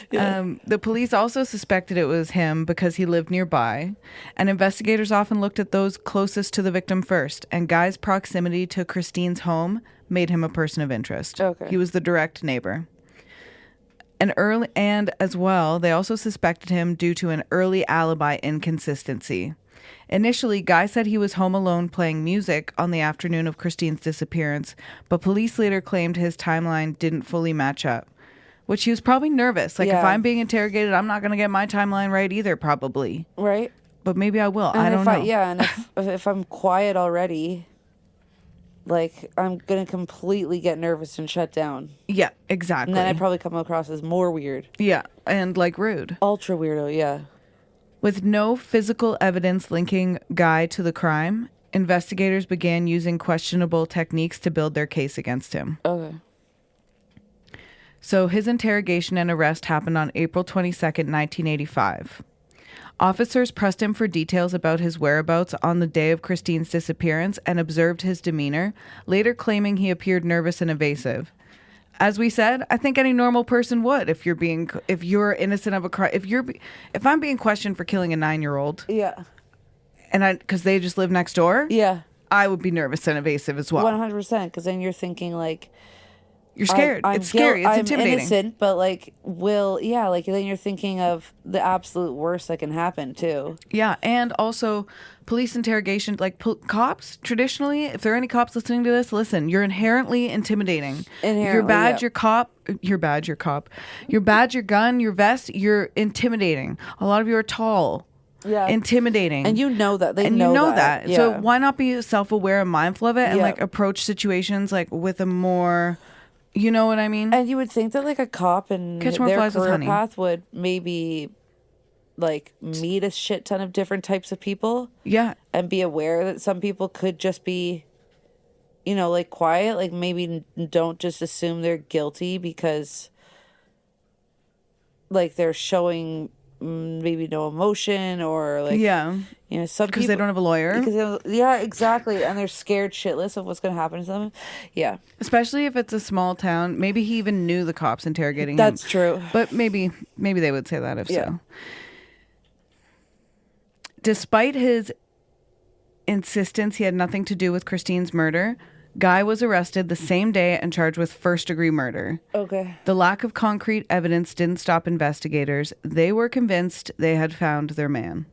The police also suspected it was him because he lived nearby, and investigators often looked at those closest to the victim first, and Guy's proximity to Christine's home made him a person of interest. Okay. He was the direct neighbor. And as well, they also suspected him due to an early alibi inconsistency. Initially, Guy said he was home alone playing music on the afternoon of Christine's disappearance, but police later claimed his timeline didn't fully match up, which he was probably nervous. If I'm being interrogated, I'm not going to get my timeline right either, probably. Right. But maybe I will. And I don't know. And if I'm quiet already, I'm going to completely get nervous and shut down. Yeah, exactly. And then I'd probably come across as more weird. Yeah, and rude. Ultra weirdo, yeah. With no physical evidence linking Guy to the crime, investigators began using questionable techniques to build their case against him. Okay. So his interrogation and arrest happened on April 22nd, 1985. Officers pressed him for details about his whereabouts on the day of Christine's disappearance and observed his demeanor, later claiming he appeared nervous and evasive. As we said, I think any normal person would if you're innocent of a crime. If I'm being questioned for killing a 9-year-old, Yeah. and because they just live next door, Yeah. I would be nervous and evasive as well. 100%. Because then you're thinking like, You're scared. It's scary. It's intimidating. I'm innocent, but like, then you're thinking of the absolute worst that can happen too. Yeah, and also police interrogation, like cops, traditionally, if there are any cops listening to this, listen, you're inherently intimidating. Your badge, your cop, your badge, your gun, your vest, you're intimidating. A lot of you are tall. Yeah. Intimidating. And you know that. You know that. Yeah. So why not be self-aware and mindful of it and like approach situations like with a more... You know what I mean? And you would think that like a cop and their career path would maybe like meet a shit ton of different types of people. Yeah. And be aware that some people could just be, like quiet. Like maybe don't just assume they're guilty because like they're showing maybe no emotion or like some because they don't have a lawyer. Yeah, exactly, and they're scared shitless of what's going to happen to them. Yeah, especially if it's a small town. Maybe he even knew the cops interrogating him. That's true, but maybe they would say that if so. Despite his insistence he had nothing to do with Christine's murder, Guy was arrested the same day and charged with first-degree murder. Okay. The lack of concrete evidence didn't stop investigators. They were convinced they had found their man.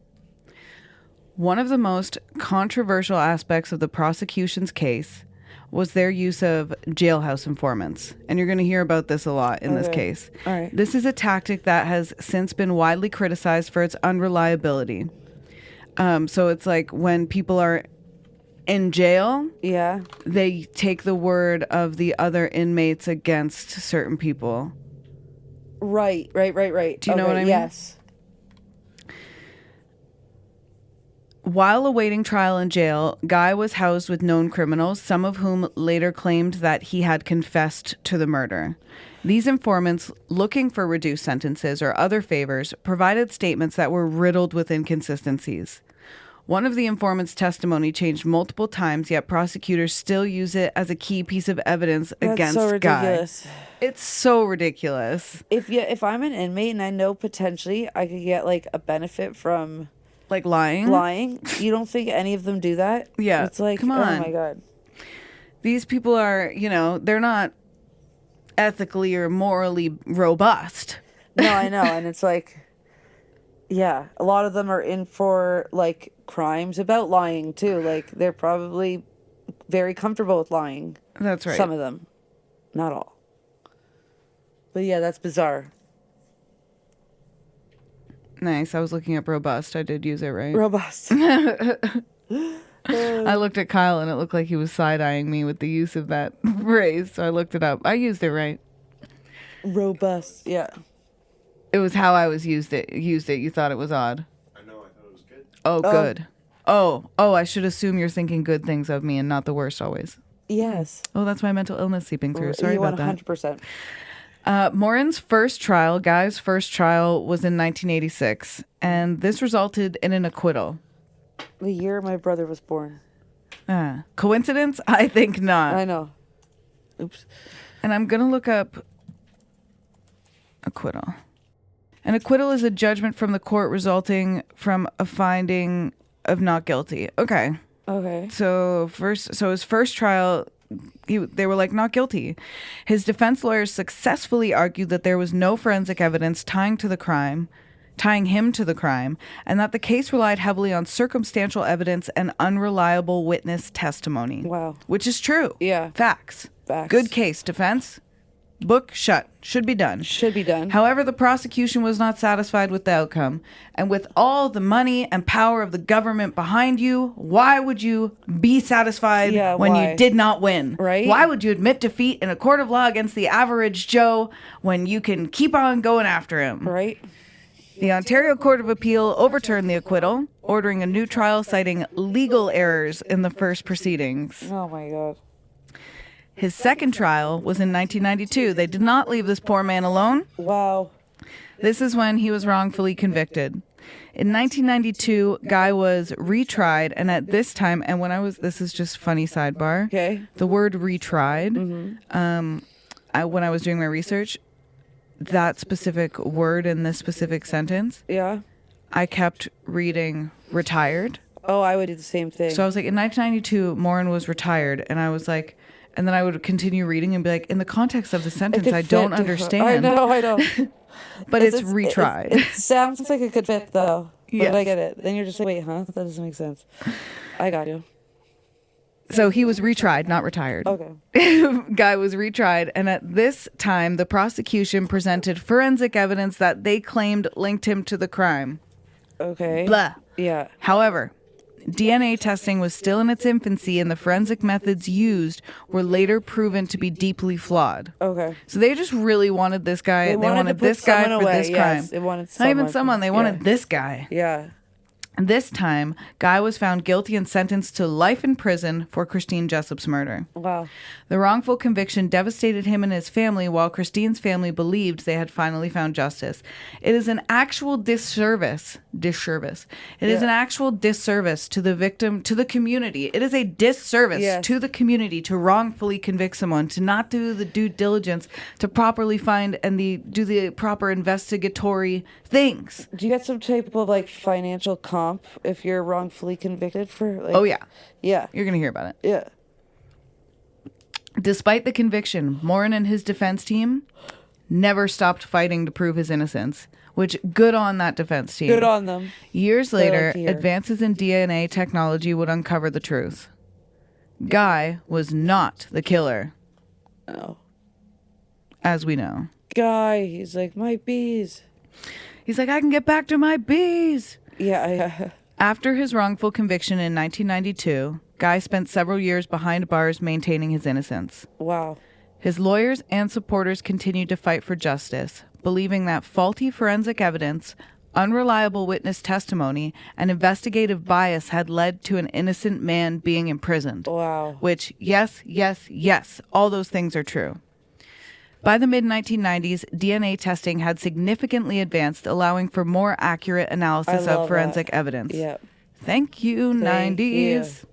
One of the most controversial aspects of the prosecution's case was their use of jailhouse informants. And you're going to hear about this a lot in this case. All right. This is a tactic that has since been widely criticized for its unreliability. So it's like when people are in jail, they take the word of the other inmates against certain people. Right. Do you know what I mean? Yes. While awaiting trial in jail, Guy was housed with known criminals, some of whom later claimed that he had confessed to the murder. These informants, looking for reduced sentences or other favors, provided statements that were riddled with inconsistencies. One of the informant's testimony changed multiple times, yet prosecutors still use it as a key piece of evidence against so ridiculous. Guy. It's so ridiculous. If I'm an inmate and I know potentially I could get like a benefit from like lying, you don't think any of them do that? Yeah. It's like, come on. Oh my God. These people are, they're not ethically or morally robust. No, I know. And it's like, yeah, a lot of them are in for like crimes about lying too. Like they're probably very comfortable with lying. That's right. Some of them, not all. But yeah, that's bizarre. Nice. I was looking up robust. I did use it right. Robust. I looked at Kyle and it looked like he was side-eyeing me with the use of that phrase. So I looked it up. I used it right. Robust. Yeah. It was how I used it. You thought it was odd. I know. I thought it was good. Oh, good. Oh, I should assume you're thinking good things of me and not the worst always. Yes. Oh, that's my mental illness seeping through. Sorry about that. 100%. Morin's first trial, Guy's first trial, was in 1986, and this resulted in an acquittal. The year my brother was born. Coincidence? I think not. I know. Oops. And I'm going to look up acquittal. An acquittal is a judgment from the court resulting from a finding of not guilty. Okay. So his first trial, they were like, not guilty. His defense lawyers successfully argued that there was no forensic evidence tying him to the crime, and that the case relied heavily on circumstantial evidence and unreliable witness testimony. Wow. Which is true. Yeah. Facts. Good case. Defense. Book shut. Should be done. However, the prosecution was not satisfied with the outcome. And with all the money and power of the government behind you, why would you be satisfied when you did not win? Right? Why would you admit defeat in a court of law against the average Joe when you can keep on going after him? Right. The Ontario Court of Appeal overturned the acquittal, ordering a new trial citing legal errors in the first proceedings. Oh my God. His second trial was in 1992. They did not leave this poor man alone. Wow. This is when he was wrongfully convicted. In 1992, Guy was retried, and at this time, and when I was, this is just funny sidebar. Okay. The word retried, when I was doing my research, that specific word in this specific sentence, Yeah. I kept reading retired. Oh, I would do the same thing. So I was like, in 1992, Morin was retired, and I was like, and then I would continue reading and be like, in the context of the sentence, I don't understand. I know. But it's retried. It sounds like it could fit, though. Yes. But I get it. Then you're just like, wait, huh? That doesn't make sense. I got you. So he was retried, not retired. Okay. Guy was retried, and at this time, the prosecution presented forensic evidence that they claimed linked him to the crime. Okay. Blah. Yeah. However, DNA testing was still in its infancy, and the forensic methods used were later proven to be deeply flawed. Okay. So they just really wanted this guy. They wanted this guy for away. this crime. Yes, they wanted Not even someone. They wanted this guy. Yeah. This time, Guy was found guilty and sentenced to life in prison for Christine Jessop's murder. Wow. The wrongful conviction devastated him and his family, while Christine's family believed they had finally found justice. It is an actual disservice. It is an actual disservice to the victim, to the community. It is a disservice to the community to wrongfully convict someone, to not do the due diligence, to properly find and do the proper investigatory things. Do you get some type of like financial comp if you're wrongfully convicted for? Like, Oh, yeah. Yeah. You're going to hear about it. Yeah. Despite the conviction, Morin and his defense team never stopped fighting to prove his innocence, which good on that defense team. Good on them. Years They later, like to hear. advances in DNA technology would uncover the truth. Guy was not the killer, Oh. as we know. Guy, he's like, my bees. He's like, I can get back to my bees. Yeah. After his wrongful conviction in 1992, Guy spent several years behind bars maintaining his innocence. Wow. His lawyers and supporters continued to fight for justice, believing that faulty forensic evidence, unreliable witness testimony, and investigative bias had led to an innocent man being imprisoned. Wow. Which, yes, all those things are true. By the mid-1990s, DNA testing had significantly advanced, allowing for more accurate analysis of forensic evidence. Yeah. Thank you, 90s.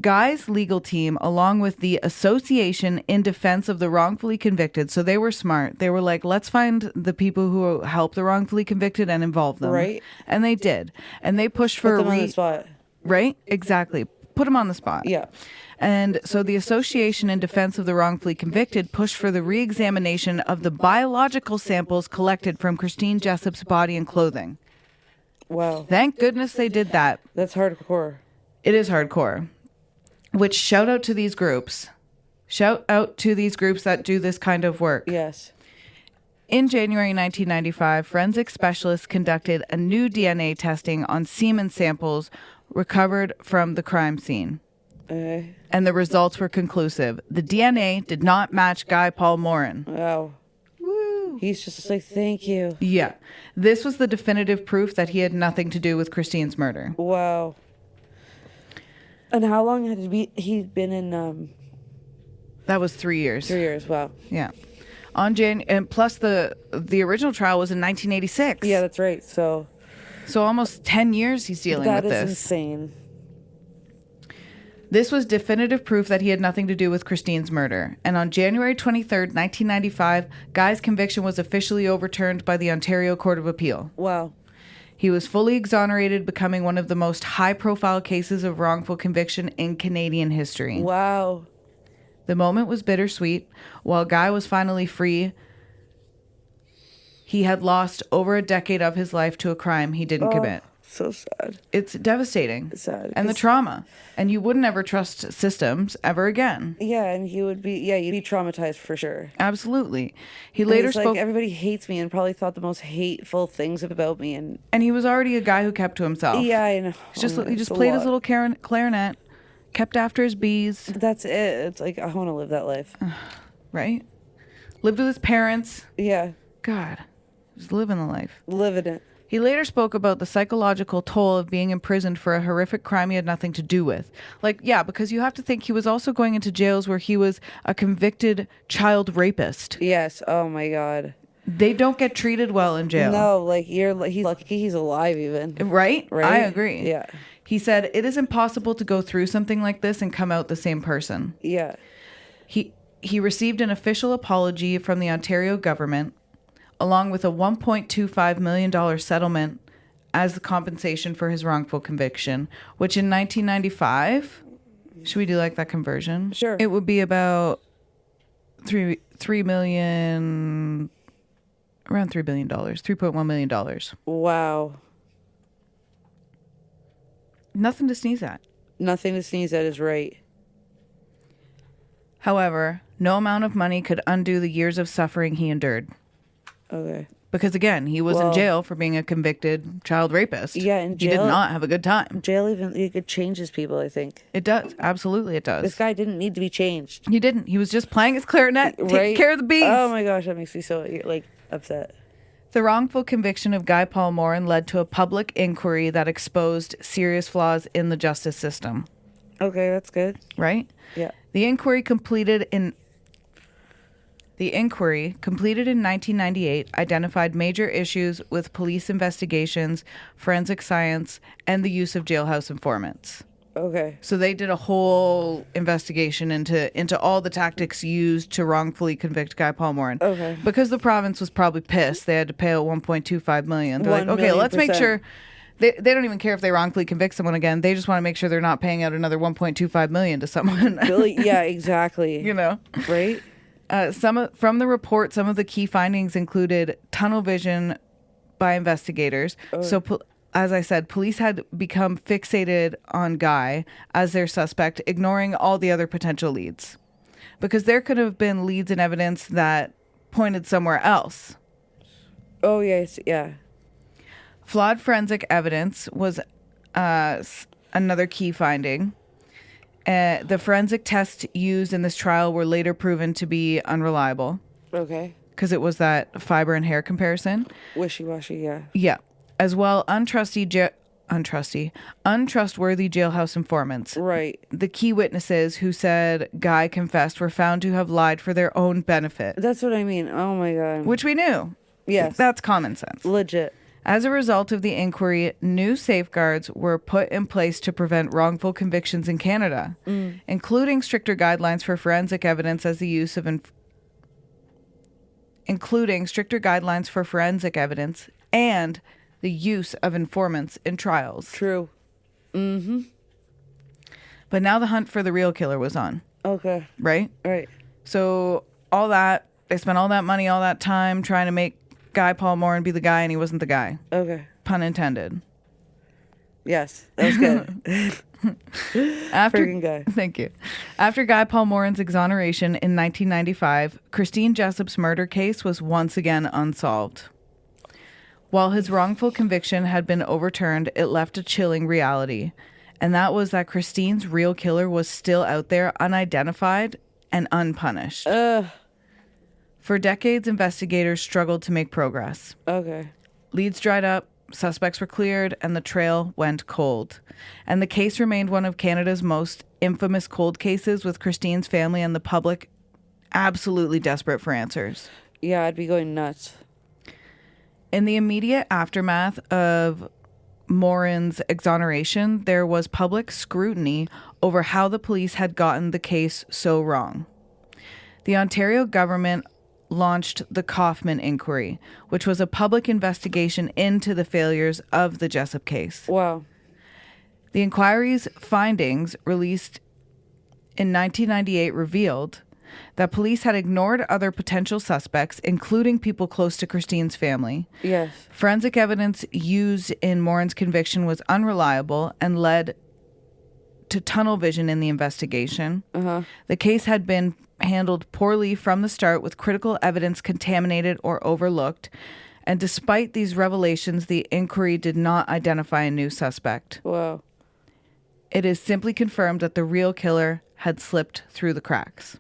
Guy's legal team, along with the Association in Defense of the Wrongfully Convicted, so they were smart. They were like, let's find the people who helped the wrongfully convicted and involve them. Right. And they did. And they pushed for Put them on the spot. Right? Exactly. Put them on the spot. Yeah. And so the Association in Defense of the Wrongfully Convicted pushed for the re-examination of the biological samples collected from Christine Jessop's body and clothing. Wow. Thank goodness they did that. That's hardcore. It is hardcore. Which, shout out to these groups. Shout out to these groups that do this kind of work. Yes. In January 1995, forensic specialists conducted a new DNA testing on semen samples recovered from the crime scene. And the results were conclusive. The DNA did not match Guy Paul Morin. Wow. Woo. He's just like, thank you. Yeah. This was the definitive proof that he had nothing to do with Christine's murder. Wow. And how long had he been in? That was 3 years. 3 years. Wow. Yeah. And plus the original trial was in 1986. Yeah, that's right. So almost 10 years he's dealing with this. That is insane. This was definitive proof that he had nothing to do with Christine's murder. And on January 23rd, 1995, Guy's conviction was officially overturned by the Ontario Court of Appeal. Wow. He was fully exonerated, becoming one of the most high-profile cases of wrongful conviction in Canadian history. Wow. The moment was bittersweet. While Guy was finally free, he had lost over a decade of his life to a crime he didn't commit. So sad. It's devastating. It's sad. And the trauma. And you wouldn't ever trust systems ever again. Yeah, and you'd be traumatized for sure. Absolutely. He later spoke... like, everybody hates me and probably thought the most hateful things about me. And he was already a guy who kept to himself. Yeah, I know. He just played his little clarinet, kept after his bees. That's it. It's like, I want to live that life. Right? Lived with his parents. Yeah. God. Just living the life. Living it. He later spoke about the psychological toll of being imprisoned for a horrific crime he had nothing to do with. Like, yeah, because you have to think he was also going into jails where he was a convicted child rapist. Yes. Oh my God. They don't get treated well in jail. No, like he's lucky he's alive even. Right? I agree. Yeah. He said, it is impossible to go through something like this and come out the same person. Yeah. He received an official apology from the Ontario government, along with a $1.25 million settlement as the compensation for his wrongful conviction, which in 1995, should we do like that conversion? Sure. It would be about $3 million, around $3 billion, $3.1 million. Wow. Nothing to sneeze at. Nothing to sneeze at is right. However, no amount of money could undo the years of suffering he endured. Okay. Because again, he was in jail for being a convicted child rapist. Yeah, in jail. He did not have a good time. Jail it changes people, I think. It does. Absolutely it does. This guy didn't need to be changed. He didn't. He was just playing his clarinet, taking care of the bees. Oh my gosh, that makes me so upset. The wrongful conviction of Guy Paul Morin led to a public inquiry that exposed serious flaws in the justice system. Okay, that's good. Right? Yeah. The inquiry completed in 1998 identified major issues with police investigations, forensic science, and the use of jailhouse informants. Okay. So they did a whole investigation into all the tactics used to wrongfully convict Guy Paul Morin. Okay. Because the province was probably pissed, they had to pay out $1.25 million. They're like, okay, let's make sure. They don't even care if they wrongfully convict someone again. They just want to make sure they're not paying out another $1.25 million to someone. Really? Yeah, exactly. You know? Right? From the report, some of the key findings included tunnel vision by investigators. Oh. So, as I said, police had become fixated on Guy as their suspect, ignoring all the other potential leads. Because there could have been leads and evidence that pointed somewhere else. Oh, yes, yeah. Flawed forensic evidence was another key finding. The forensic tests used in this trial were later proven to be unreliable. Okay. Because it was that fiber and hair comparison. Wishy-washy, yeah. Yeah. As well, untrustworthy jailhouse informants. Right. The key witnesses who said Guy confessed were found to have lied for their own benefit. That's what I mean. Oh, my God. Which we knew. Yes. That's common sense. Legit. As a result of the inquiry, new safeguards were put in place to prevent wrongful convictions in Canada, including stricter guidelines for forensic evidence as the use of including stricter guidelines for forensic evidence and the use of informants in trials. True. Mm-hmm. But now the hunt for the real killer was on. Okay. Right? Right. So all that, they spent all that money, all that time trying to make Guy Paul Morin be the guy, and he wasn't the guy. Okay. Pun intended. Yes, that was good. Freaking guy. Thank you. After Guy Paul Morin's exoneration in 1995, Christine Jessop's murder case was once again unsolved. While his wrongful conviction had been overturned, it left a chilling reality, and that was that Christine's real killer was still out there, unidentified and unpunished. For decades, investigators struggled to make progress. Okay. Leads dried up, suspects were cleared, and the trail went cold. And the case remained one of Canada's most infamous cold cases, with Christine's family and the public absolutely desperate for answers. Yeah, I'd be going nuts. In the immediate aftermath of Morin's exoneration, there was public scrutiny over how the police had gotten the case so wrong. The Ontario government launched the Kaufman Inquiry, which was a public investigation into the failures of the Jessop case. Wow. The inquiry's findings, released in 1998, revealed that police had ignored other potential suspects, including people close to Christine's family. Yes. Forensic evidence used in Morin's conviction was unreliable and led to tunnel vision in the investigation. The case had been handled poorly from the start, with critical evidence contaminated or overlooked. And despite these revelations, the inquiry did not identify a new suspect. Wow. It is simply confirmed that the real killer had slipped through the cracks.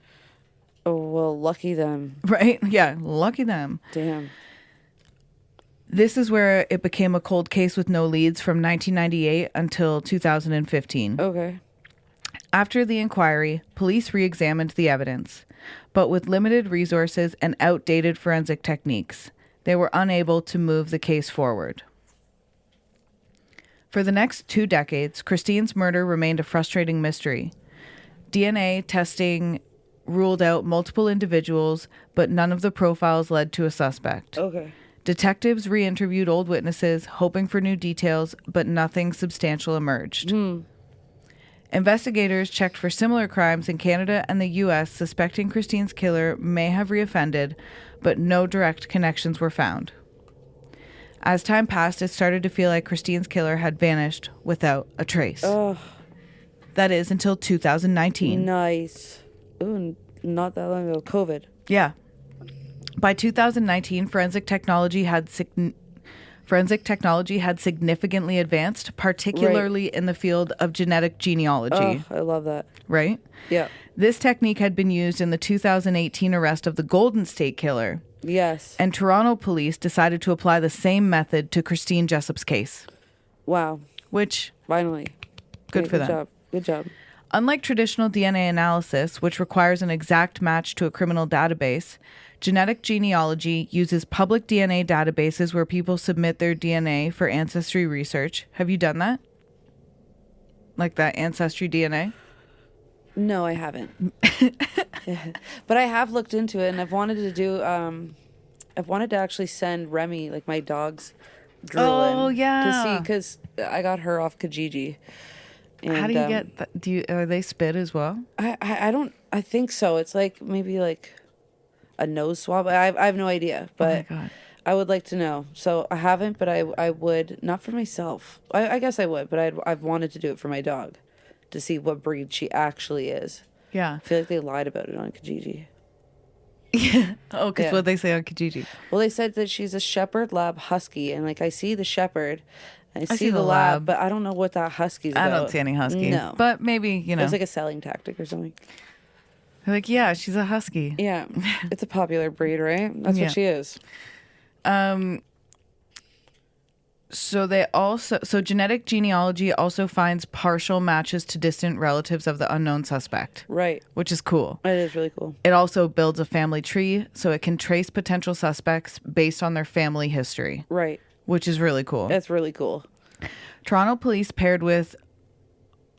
Oh, well, lucky them. Right? Yeah, lucky them. Damn. This is where it became a cold case with no leads from 1998 until 2015. Okay. After the inquiry, police re-examined the evidence, but with limited resources and outdated forensic techniques, they were unable to move the case forward. For the next 2 decades, Christine's murder remained a frustrating mystery. DNA testing ruled out multiple individuals, but none of the profiles led to a suspect. Okay. Detectives re-interviewed old witnesses, hoping for new details, but nothing substantial emerged. Investigators checked for similar crimes in Canada and the U.S., suspecting Christine's killer may have reoffended, but no direct connections were found. As time passed, it started to feel like Christine's killer had vanished without a trace. Oh, That is until 2019. nice. Ooh, not that long ago. COVID. Yeah. By 2019, forensic technology had significantly advanced, particularly in the field of genetic genealogy. Oh, I love that. Right? Yeah. This technique had been used in the 2018 arrest of the Golden State Killer, Yes. and Toronto police decided to apply the same method to Christine Jessop's case, Wow. which, Finally. good for them. Job. Good job. Unlike traditional DNA analysis, which requires an exact match to a criminal database, genetic genealogy uses public DNA databases where people submit their DNA for ancestry research. Have you done that? Like that Ancestry DNA? No, I haven't. But I have looked into it, and I've wanted to do. I've wanted to actually send Remy, like my dog's drool, Oh, in yeah. to see, because I got her off Kijiji. And, How do you get that? Are they spit as well? I don't. I think so. It's like maybe like a nose swab. I have no idea, but Oh my God. I would like to know. So I haven't, but I would, not for myself. I guess I would, but I've wanted to do it for my dog, to see what breed she actually is. Yeah. I feel like they lied about it on Kijiji. Yeah. Oh, because Yeah. what they say on Kijiji. Well, they said that she's a shepherd lab husky, and like I see the shepherd, and I see see the the lab, lab. but I don't know what that husky's I about. don't see any husky. No, But maybe, you know. it's like a selling tactic or something. They're like, yeah, she's a husky. Yeah, it's a popular breed, right? That's Yeah. what she is. So genetic genealogy also finds partial matches to distant relatives of the unknown suspect, Right. which is cool. It is really cool. It also builds a family tree so it can trace potential suspects based on their family history, Right. which is really cool. That's really cool. Toronto police paired with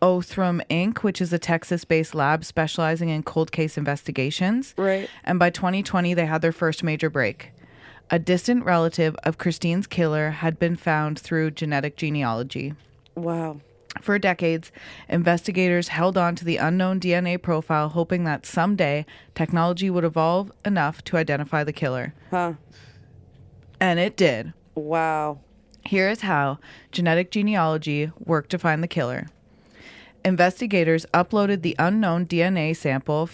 Othram Inc., which is a Texas-based lab specializing in cold case investigations. Right. And by 2020, they had their first major break. A distant relative of Christine's killer had been found through genetic genealogy. Wow. For decades, investigators held on to the unknown DNA profile, hoping that someday technology would evolve enough to identify the killer. Huh. And it did. Wow. Here is how genetic genealogy worked to find the killer. Investigators uploaded the unknown DNA sample,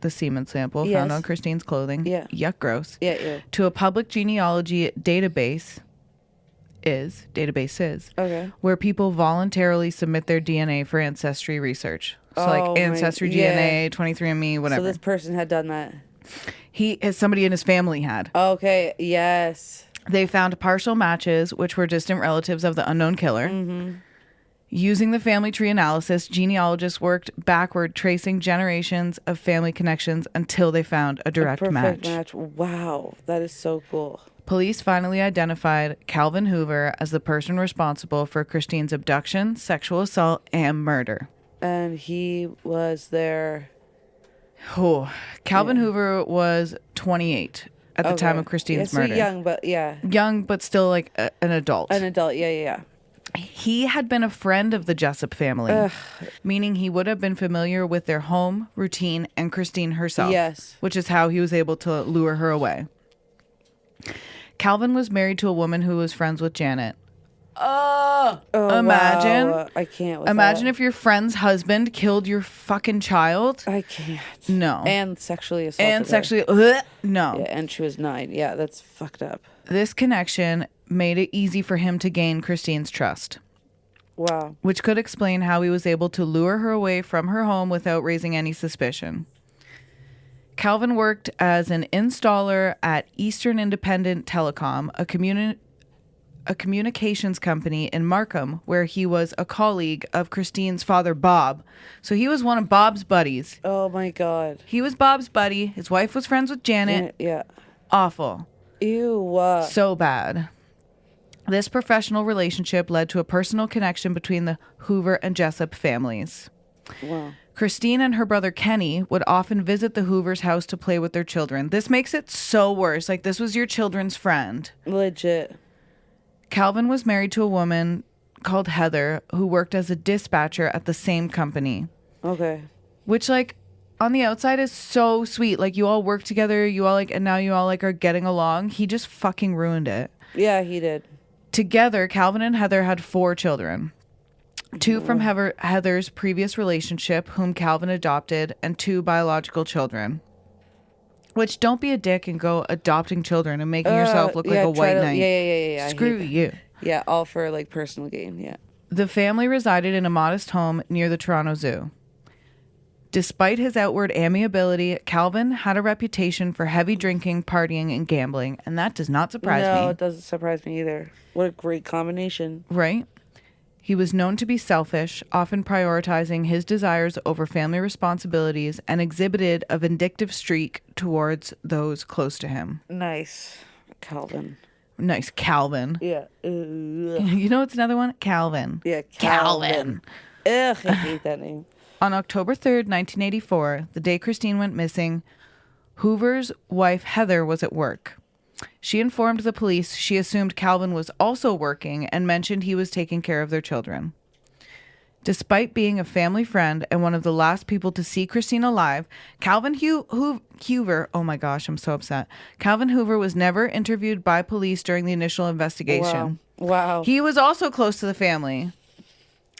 the semen sample found Yes. on Christine's clothing. Yeah. Yuck, gross. Yeah. To a public genealogy database Okay. where people voluntarily submit their DNA for ancestry research. So Oh, like my- Ancestry yeah. DNA, 23andMe, whatever. So this person had done that. Somebody in his family had. Okay. Yes. They found partial matches, which were distant relatives of the unknown killer. Mm-hmm. Using the family tree analysis, genealogists worked backward, tracing generations of family connections until they found a direct Perfect match. Wow. That is so cool. Police finally identified Calvin Hoover as the person responsible for Christine's abduction, sexual assault, and murder. And he was there. Oh, Calvin Hoover was 28 at the time of Christine's so murder. young, but yeah. Young, but still like an adult. An adult. Yeah. He had been a friend of the Jessop family, meaning he would have been familiar with their home, routine, and Christine herself. Yes. Which is how he was able to lure her away. Calvin was married to a woman who was friends with Janet. Oh, Imagine. wow. I can't. With Imagine that. if your friend's husband killed your fucking child. I can't. No. And sexually assaulted. And her. sexually. No. Yeah, and she was 9. Yeah, that's fucked up. This connection made it easy for him to gain Christine's trust, Wow. which could explain how he was able to lure her away from her home without raising any suspicion. Calvin worked as an installer at Eastern Independent Telecom, a communications company in Markham where he was a colleague of Christine's father, Bob. So he was one of Bob's buddies. Oh, my God. He was Bob's buddy. His wife was friends with Janet. Yeah. Awful. Ew. So bad. This professional relationship led to a personal connection between the Hoover and Jessop families. Wow. Christine and her brother Kenny would often visit the Hoover's house to play with their children. This makes it so worse. Like, this was your children's friend. Legit. Calvin was married to a woman called Heather who worked as a dispatcher at the same company. Okay. Which, like, on the outside is so sweet. Like, you all work together, you all, like, and now you all, like, are getting along. He just fucking ruined it. Yeah, he did. Together, Calvin and Heather had 4 children. 2 from Heather's previous relationship, whom Calvin adopted, and 2 biological children. Which, don't be a dick and go adopting children and making yourself look like a white knight. Yeah. Screw you. Yeah, all for, like, personal gain, yeah. The family resided in a modest home near the Toronto Zoo. Despite his outward amiability, Calvin had a reputation for heavy drinking, partying, and gambling, and that does not surprise me. No, it doesn't surprise me either. What a great combination. Right? He was known to be selfish, often prioritizing his desires over family responsibilities, and exhibited a vindictive streak towards those close to him. Nice. Calvin. Nice. Calvin. Yeah. You know what's another one? Calvin. Yeah, Calvin. Ugh, I hate that name. On October 3rd, 1984, the day Christine went missing, Hoover's wife Heather was at work. She informed the police she assumed Calvin was also working and mentioned he was taking care of their children. Despite being a family friend and one of the last people to see Christine alive, Calvin Hoover, oh my gosh, I'm so upset. Calvin Hoover was never interviewed by police during the initial investigation. Wow. He was also close to the family.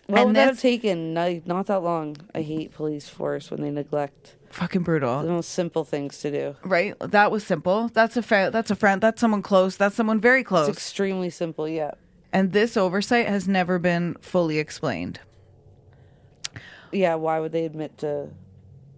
What would that have taken? Not that long. I hate police force when they neglect fucking brutal. the most simple things to do. Right? That was simple. That's a friend. That's someone close. That's someone very close. It's extremely simple, yeah. And this oversight has never been fully explained. Yeah, why would they admit to...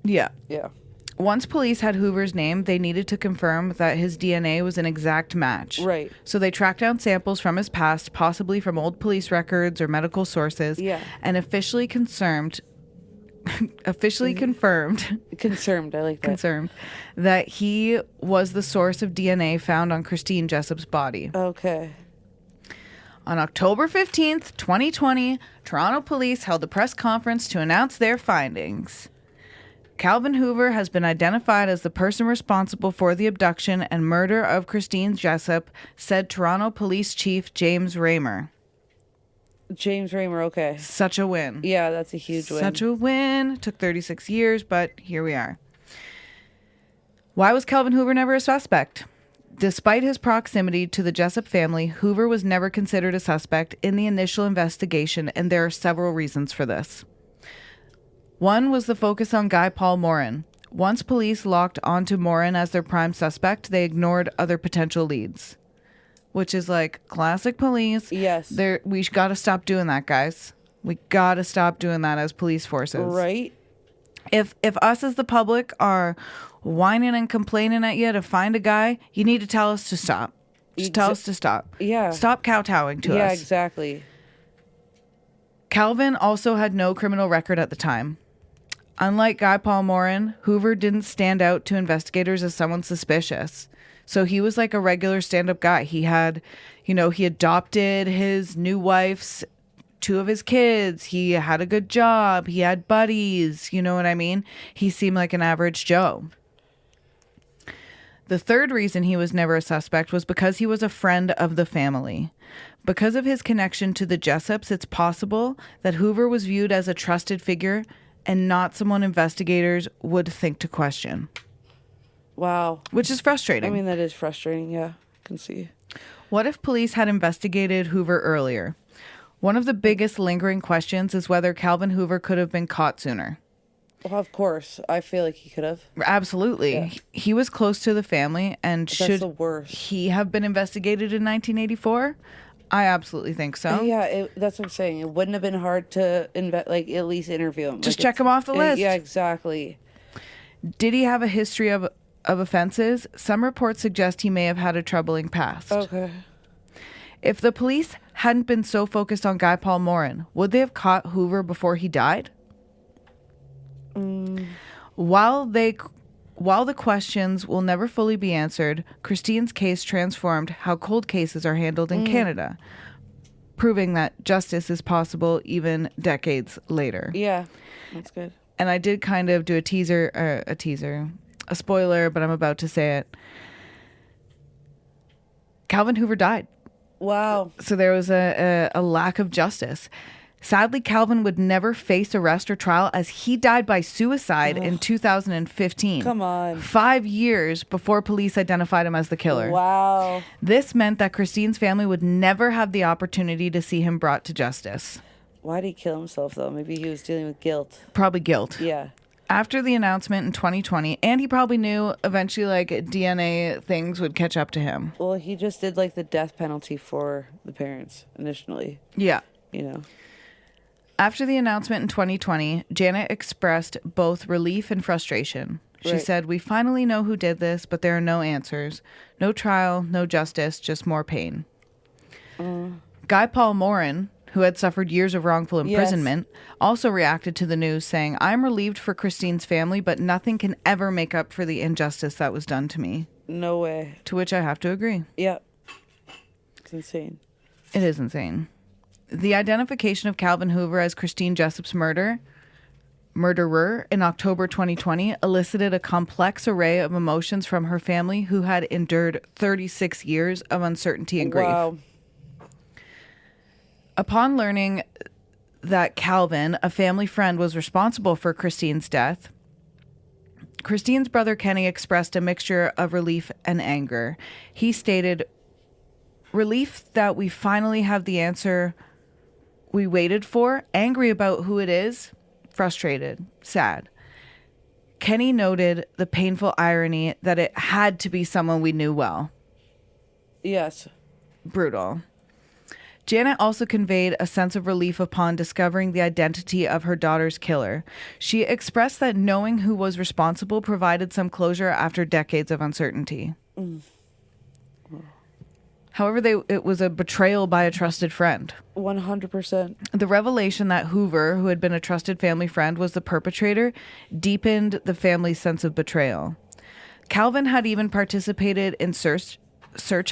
Yeah. Yeah. Once police had Hoover's name, they needed to confirm that his DNA was an exact match. Right. So they tracked down samples from his past, possibly from old police records or medical sources, and officially confirmed, I like that. That he was the source of DNA found on Christine Jessop's body. Okay. On October 15th, 2020, Toronto police held a press conference to announce their findings. Calvin Hoover has been identified as the person responsible for the abduction and murder of Christine Jessop, said Toronto Police Chief James Raymer. James Raymer, okay. Such a win. Yeah, that's a huge win. Such a win. Took 36 years, but here we are. Why was Calvin Hoover never a suspect? Despite his proximity to the Jessop family, Hoover was never considered a suspect in the initial investigation, and there are several reasons for this. One was the focus on Guy Paul Morin. Once police locked onto Morin as their prime suspect, they ignored other potential leads. Which is like classic police. Yes. We got to stop doing that, guys. We got to stop doing that as police forces. Right. If us as the public are whining and complaining at you to find a guy, you need to tell us to stop. Just tell us to stop. Yeah. Stop kowtowing to us. Yeah, exactly. Calvin also had no criminal record at the time. Unlike Guy Paul Morin, Hoover didn't stand out to investigators as someone suspicious. So he was like a regular stand-up guy. He had, he adopted his new wife's 2 of his kids. He had a good job. He had buddies. You know what I mean? He seemed like an average Joe. The third reason he was never a suspect was because he was a friend of the family. Because of his connection to the Jessops, it's possible that Hoover was viewed as a trusted figure and not someone investigators would think to question. Wow. Which is frustrating. I mean, that is frustrating, yeah. I can see. What if police had investigated Hoover earlier? One of the biggest lingering questions is whether Calvin Hoover could have been caught sooner. Well, of course. I feel like he could have. Absolutely. Yeah. He was close to the family, and should the worst. He have been investigated in 1984? I absolutely think so. Yeah, that's what I'm saying. It wouldn't have been hard to at least interview him. Just check him off the list. Yeah, exactly. Did he have a history of offenses? Some reports suggest he may have had a troubling past. Okay. If the police hadn't been so focused on Guy Paul Morin, would they have caught Hoover before he died? While the questions will never fully be answered, Christine's case transformed how cold cases are handled in Canada, proving that justice is possible even decades later. Yeah, that's good. And I did kind of do a spoiler, but I'm about to say it. Calvin Hoover died. Wow. So there was a lack of justice. Sadly, Calvin would never face arrest or trial as he died by suicide in 2015. Come on. 5 years before police identified him as the killer. Wow. This meant that Christine's family would never have the opportunity to see him brought to justice. Why did he kill himself, though? Maybe he was dealing with guilt. Probably guilt. Yeah. After the announcement in 2020, and he probably knew eventually like DNA things would catch up to him. Well, he just did like the death penalty for the parents initially. Yeah. You know. After the announcement in 2020, Janet expressed both relief and frustration. She said, "We finally know who did this, but there are no answers. No trial, no justice, just more pain." Guy Paul Morin, who had suffered years of wrongful imprisonment, also reacted to the news saying, "I'm relieved for Christine's family, but nothing can ever make up for the injustice that was done to me." No way. To which I have to agree. Yeah. It's insane. It is insane. The identification of Calvin Hoover as Christine Jessop's murderer in October 2020 elicited a complex array of emotions from her family, who had endured 36 years of uncertainty and grief. Wow. Upon learning that Calvin, a family friend, was responsible for Christine's death, Christine's brother Kenny expressed a mixture of relief and anger. He stated, "Relief that we finally have the answer we waited for, angry about who it is, frustrated, sad." Kenny noted the painful irony that it had to be someone we knew well. Yes. Brutal. Janet also conveyed a sense of relief upon discovering the identity of her daughter's killer. She expressed that knowing who was responsible provided some closure after decades of uncertainty. However, it was a betrayal by a trusted friend. 100%. The revelation that Hoover, who had been a trusted family friend, was the perpetrator deepened the family's sense of betrayal. Calvin had even participated in search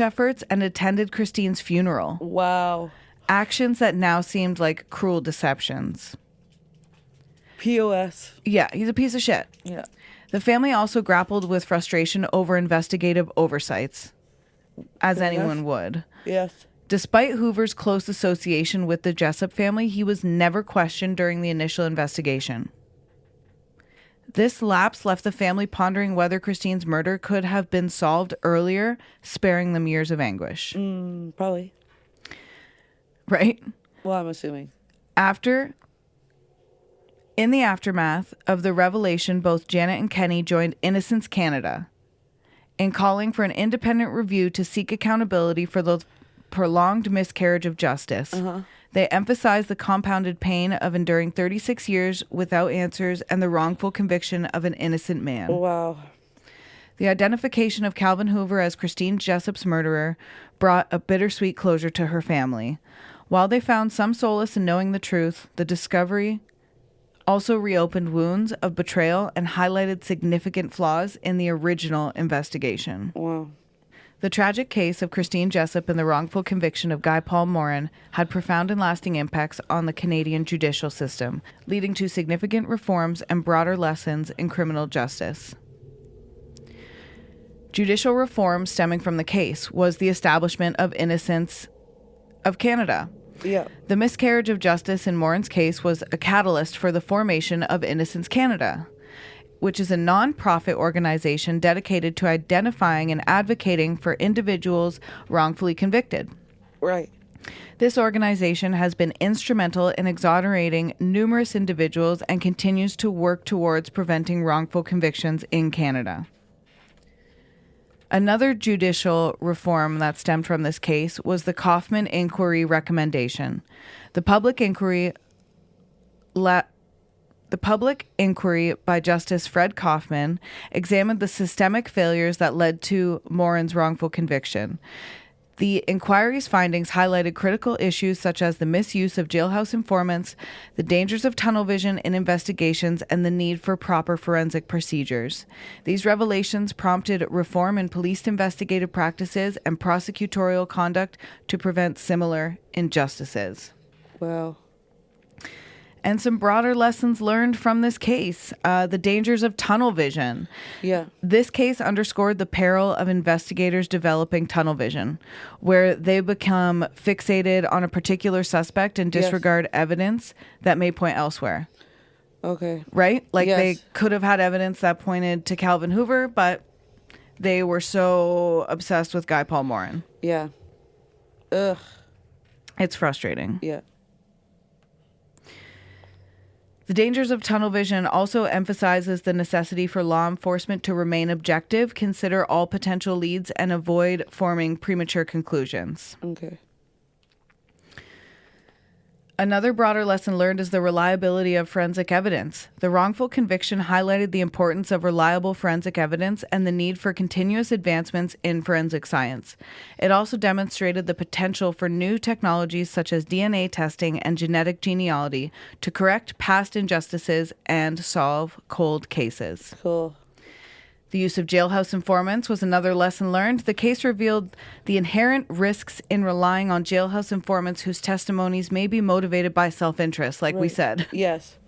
efforts and attended Christine's funeral. Wow. Actions that now seemed like cruel deceptions. POS. Yeah, he's a piece of shit. Yeah. The family also grappled with frustration over investigative oversights, as anyone would. Yes. Despite Hoover's close association with the Jessop family, he was never questioned during the initial investigation. This lapse left the family pondering whether Christine's murder could have been solved earlier, sparing them years of anguish. Probably. Right? Well, I'm assuming. In the aftermath of the revelation, both Janet and Kenny joined Innocence Canada in calling for an independent review to seek accountability for the prolonged miscarriage of justice. They emphasized the compounded pain of enduring 36 years without answers and the wrongful conviction of an innocent man. Wow. The identification of Calvin Hoover as Christine Jessop's murderer brought a bittersweet closure to her family. While they found some solace in knowing the truth, the discovery also reopened wounds of betrayal and highlighted significant flaws in the original investigation. Wow. The tragic case of Christine Jessop and the wrongful conviction of Guy Paul Morin had profound and lasting impacts on the Canadian judicial system, leading to significant reforms and broader lessons in criminal justice. Judicial reform stemming from the case was the establishment of Innocence of Canada. Yeah. The miscarriage of justice in Morin's case was a catalyst for the formation of Innocence Canada, which is a non-profit organization dedicated to identifying and advocating for individuals wrongfully convicted. Right. This organization has been instrumental in exonerating numerous individuals and continues to work towards preventing wrongful convictions in Canada. Another judicial reform that stemmed from this case was the Kaufman Inquiry recommendation. The public inquiry by Justice Fred Kaufman examined the systemic failures that led to Morin's wrongful conviction. The inquiry's findings highlighted critical issues such as the misuse of jailhouse informants, the dangers of tunnel vision in investigations, and the need for proper forensic procedures. These revelations prompted reform in police investigative practices and prosecutorial conduct to prevent similar injustices. Wow. And some broader lessons learned from this case. The dangers of tunnel vision. Yeah. This case underscored the peril of investigators developing tunnel vision, where they become fixated on a particular suspect and disregard evidence that may point elsewhere. Okay. Right? Like they could have had evidence that pointed to Calvin Hoover, but they were so obsessed with Guy Paul Morin. Yeah. Ugh. It's frustrating. Yeah. The dangers of tunnel vision also emphasizes the necessity for law enforcement to remain objective, consider all potential leads, and avoid forming premature conclusions. Okay. Another broader lesson learned is the reliability of forensic evidence. The wrongful conviction highlighted the importance of reliable forensic evidence and the need for continuous advancements in forensic science. It also demonstrated the potential for new technologies such as DNA testing and genetic genealogy to correct past injustices and solve cold cases. Cool. The use of jailhouse informants was another lesson learned. The case revealed the inherent risks in relying on jailhouse informants whose testimonies may be motivated by self-interest, like we said. Yes.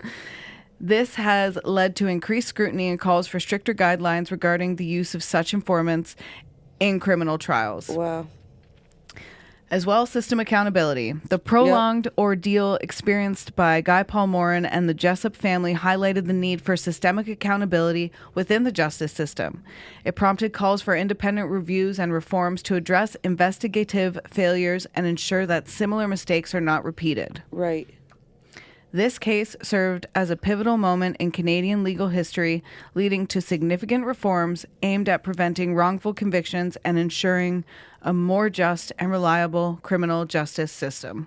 This has led to increased scrutiny and calls for stricter guidelines regarding the use of such informants in criminal trials. Wow. As well as system accountability. The prolonged ordeal experienced by Guy Paul Morin and the Jessop family highlighted the need for systemic accountability within the justice system. It prompted calls for independent reviews and reforms to address investigative failures and ensure that similar mistakes are not repeated. Right. This case served as a pivotal moment in Canadian legal history, leading to significant reforms aimed at preventing wrongful convictions and ensuring a more just and reliable criminal justice system.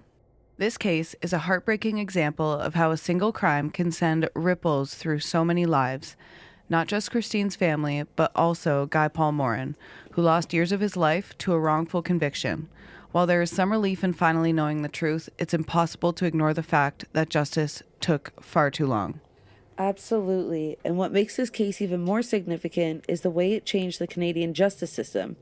This case is a heartbreaking example of how a single crime can send ripples through so many lives, not just Christine's family, but also Guy Paul Morin, who lost years of his life to a wrongful conviction. While there is some relief in finally knowing the truth, it's impossible to ignore the fact that justice took far too long. Absolutely. And what makes this case even more significant is the way it changed the Canadian justice system.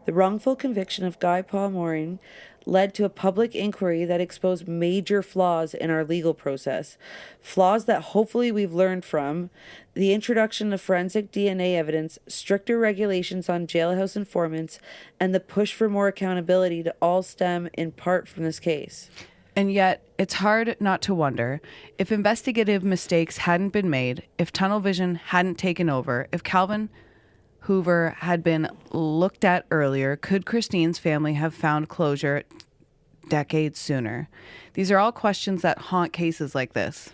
The wrongful conviction of Guy Paul Morin led to a public inquiry that exposed major flaws in our legal process. Flaws that hopefully we've learned from. The introduction of forensic DNA evidence, stricter regulations on jailhouse informants, and the push for more accountability to all stem in part from this case. And yet, it's hard not to wonder, if investigative mistakes hadn't been made, if tunnel vision hadn't taken over, if Calvin Hoover had been looked at earlier, could Christine's family have found closure decades sooner? These are all questions that haunt cases like this.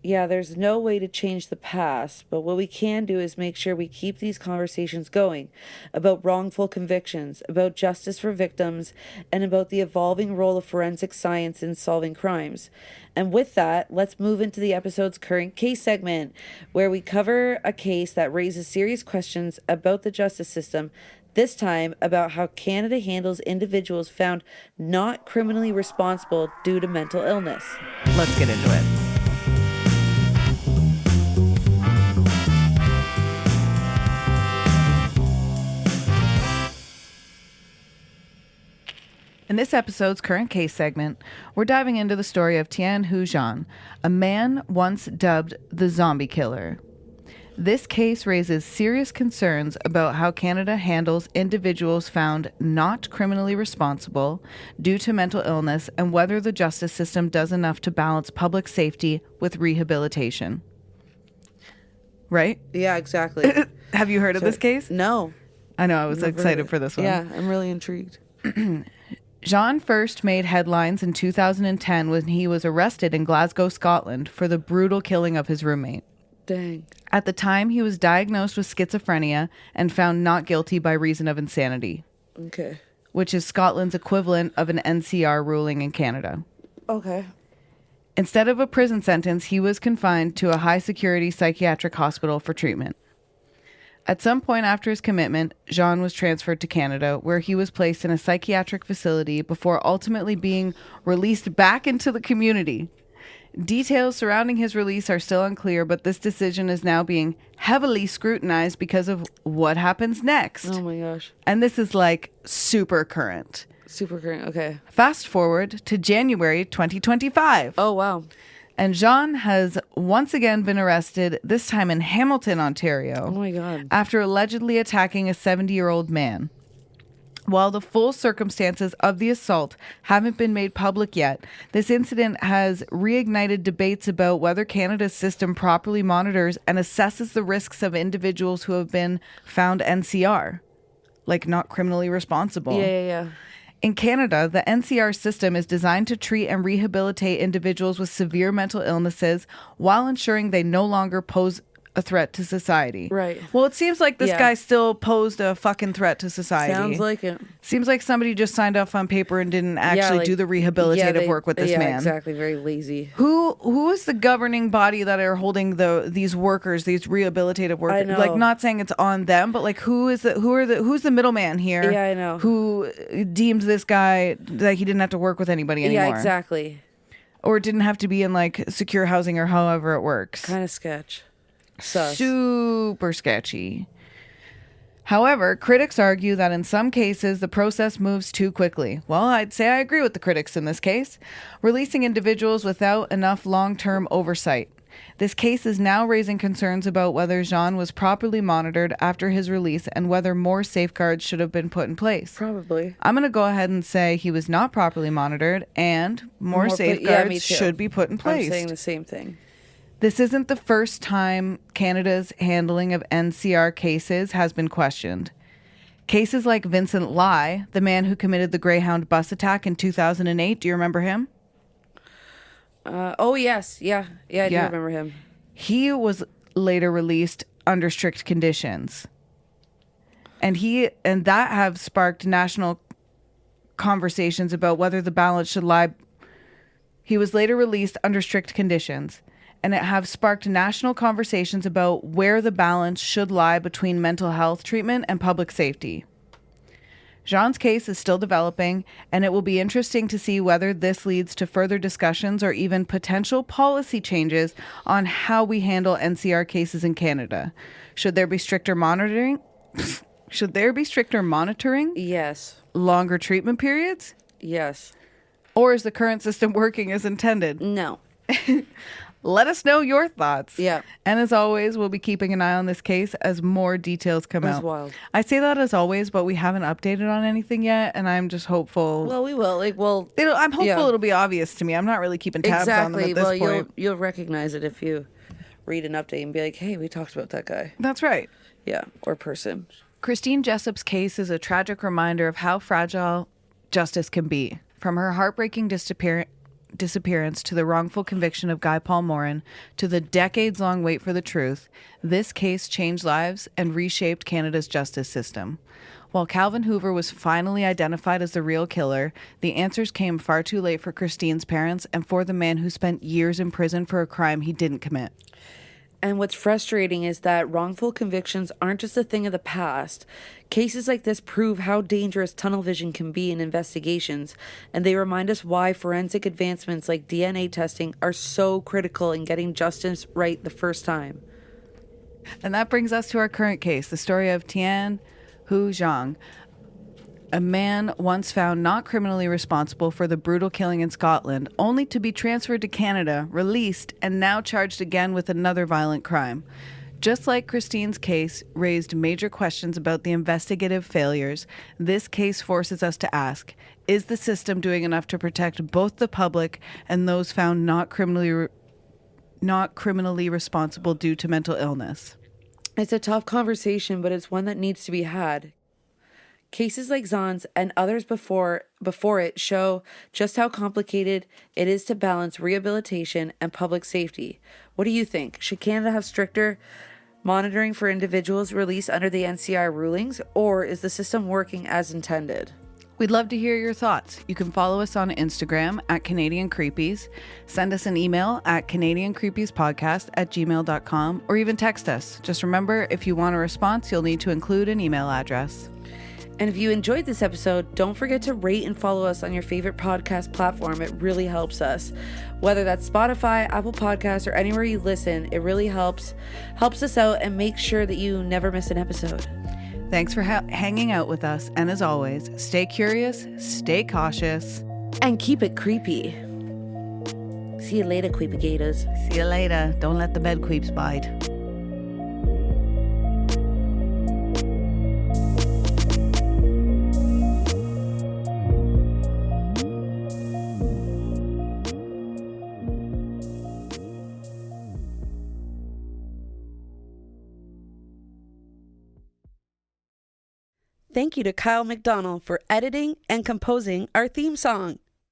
Yeah, there's no way to change the past, but what we can do is make sure we keep these conversations going about wrongful convictions, about justice for victims, and about the evolving role of forensic science in solving crimes. And with that, let's move into the episode's current case segment, where we cover a case that raises serious questions about the justice system, this time about how Canada handles individuals found not criminally responsible due to mental illness. Let's get into it. In this episode's current case segment, we're diving into the story of Tian Hu Zhan, a man once dubbed the Zombie Killer. This case raises serious concerns about how Canada handles individuals found not criminally responsible due to mental illness and whether the justice system does enough to balance public safety with rehabilitation. Right? Yeah, exactly. Have you heard of this case? No. I know, I was excited for this one. Yeah, I'm really intrigued. Jean first made headlines in 2010 when he was arrested in Glasgow, Scotland, for the brutal killing of his roommate. Dang. At the time, he was diagnosed with schizophrenia and found not guilty by reason of insanity. Okay. Which is Scotland's equivalent of an NCR ruling in Canada. Okay. Instead of a prison sentence, he was confined to a high-security psychiatric hospital for treatment. At some point after his commitment, Jean was transferred to Canada, where he was placed in a psychiatric facility before ultimately being released back into the community. Details surrounding his release are still unclear, but this decision is now being heavily scrutinized because of what happens next. Oh my gosh. And this is like super current. Super current, okay. Fast forward to January 2025. Oh, wow. And Jean has once again been arrested, this time in Hamilton, Ontario. Oh my God. After allegedly attacking a 70-year-old man. While the full circumstances of the assault haven't been made public yet, this incident has reignited debates about whether Canada's system properly monitors and assesses the risks of individuals who have been found NCR, like not criminally responsible. Yeah. In Canada, the NCR system is designed to treat and rehabilitate individuals with severe mental illnesses while ensuring they no longer pose a threat to society. Right. Well, it seems like this guy still posed a fucking threat to society. Sounds like it. Seems like somebody just signed off on paper and didn't actually do the rehabilitative work with this man. Yeah, exactly. Very lazy. Who is the governing body that are holding these workers, these rehabilitative workers? I know. Like, not saying it's on them, but like who's the middleman here? Yeah, I know. Who deemed this guy that he didn't have to work with anybody anymore? Yeah, exactly. Or didn't have to be in like secure housing or however it works. Kind of sketch. Sus. Super sketchy. However, critics argue that in some cases the process moves too quickly. Well, I'd say I agree with the critics in this case, releasing individuals without enough long-term oversight. This case is now raising concerns about whether Jean was properly monitored after his release and whether more safeguards should have been put in place. Probably. I'm going to go ahead and say he was not properly monitored and more safeguards should be put in place. I'm saying the same thing. This isn't the first time Canada's handling of NCR cases has been questioned. Cases like Vincent Lai, the man who committed the Greyhound bus attack in 2008, do you remember him? Oh, yes. Yeah, I do remember him. He was later released under strict conditions. And that have sparked national conversations about whether the balance should lie. He was later released under strict conditions. And it have sparked national conversations about where the balance should lie between mental health treatment and public safety. Jean's case is still developing, and it will be interesting to see whether this leads to further discussions or even potential policy changes on how we handle NCR cases in Canada. Should there be stricter monitoring? Yes. Longer treatment periods? Yes. Or is the current system working as intended? No. Let us know your thoughts. Yeah. And as always, we'll be keeping an eye on this case as more details come out. That's wild. I say that as always, but we haven't updated on anything yet, and I'm just hopeful. Well, we will. I'm hopeful it'll be obvious to me. I'm not really keeping tabs on them at this point. You'll recognize it if you read an update and be like, hey, we talked about that guy. That's right. Yeah, or person. Christine Jessop's case is a tragic reminder of how fragile justice can be. From her heartbreaking disappearance to the wrongful conviction of Guy Paul Morin to the decades-long wait for the truth, this case changed lives and reshaped Canada's justice system. While Calvin Hoover was finally identified as the real killer, the answers came far too late for Christine's parents and for the man who spent years in prison for a crime he didn't commit. And what's frustrating is that wrongful convictions aren't just a thing of the past. Cases like this prove how dangerous tunnel vision can be in investigations, and they remind us why forensic advancements like DNA testing are so critical in getting justice right the first time. And that brings us to our current case, the story of Tian Hu Zhang, a man once found not criminally responsible for the brutal killing in Scotland, only to be transferred to Canada, released, and now charged again with another violent crime. Just like Christine's case raised major questions about the investigative failures, this case forces us to ask, is the system doing enough to protect both the public and those found not criminally responsible due to mental illness? It's a tough conversation, but it's one that needs to be had. Cases like Zhan's and others before it show just how complicated it is to balance rehabilitation and public safety. What do you think? Should Canada have stricter monitoring for individuals released under the NCR rulings, or is the system working as intended? We'd love to hear your thoughts. You can follow us on Instagram at Canadian Creepies, send us an email at canadiancreepiespodcast@gmail.com, or even text us. Just remember, if you want a response, you'll need to include an email address. And if you enjoyed this episode, don't forget to rate and follow us on your favorite podcast platform. It really helps us. Whether that's Spotify, Apple Podcasts, or anywhere you listen, it really helps us out and make sure that you never miss an episode. Thanks for hanging out with us, and as always, stay curious, stay cautious, and keep it creepy. See you later, creepy gators. See you later. Don't let the bed creeps bite. Thank you to Kyle McDonald for editing and composing our theme song.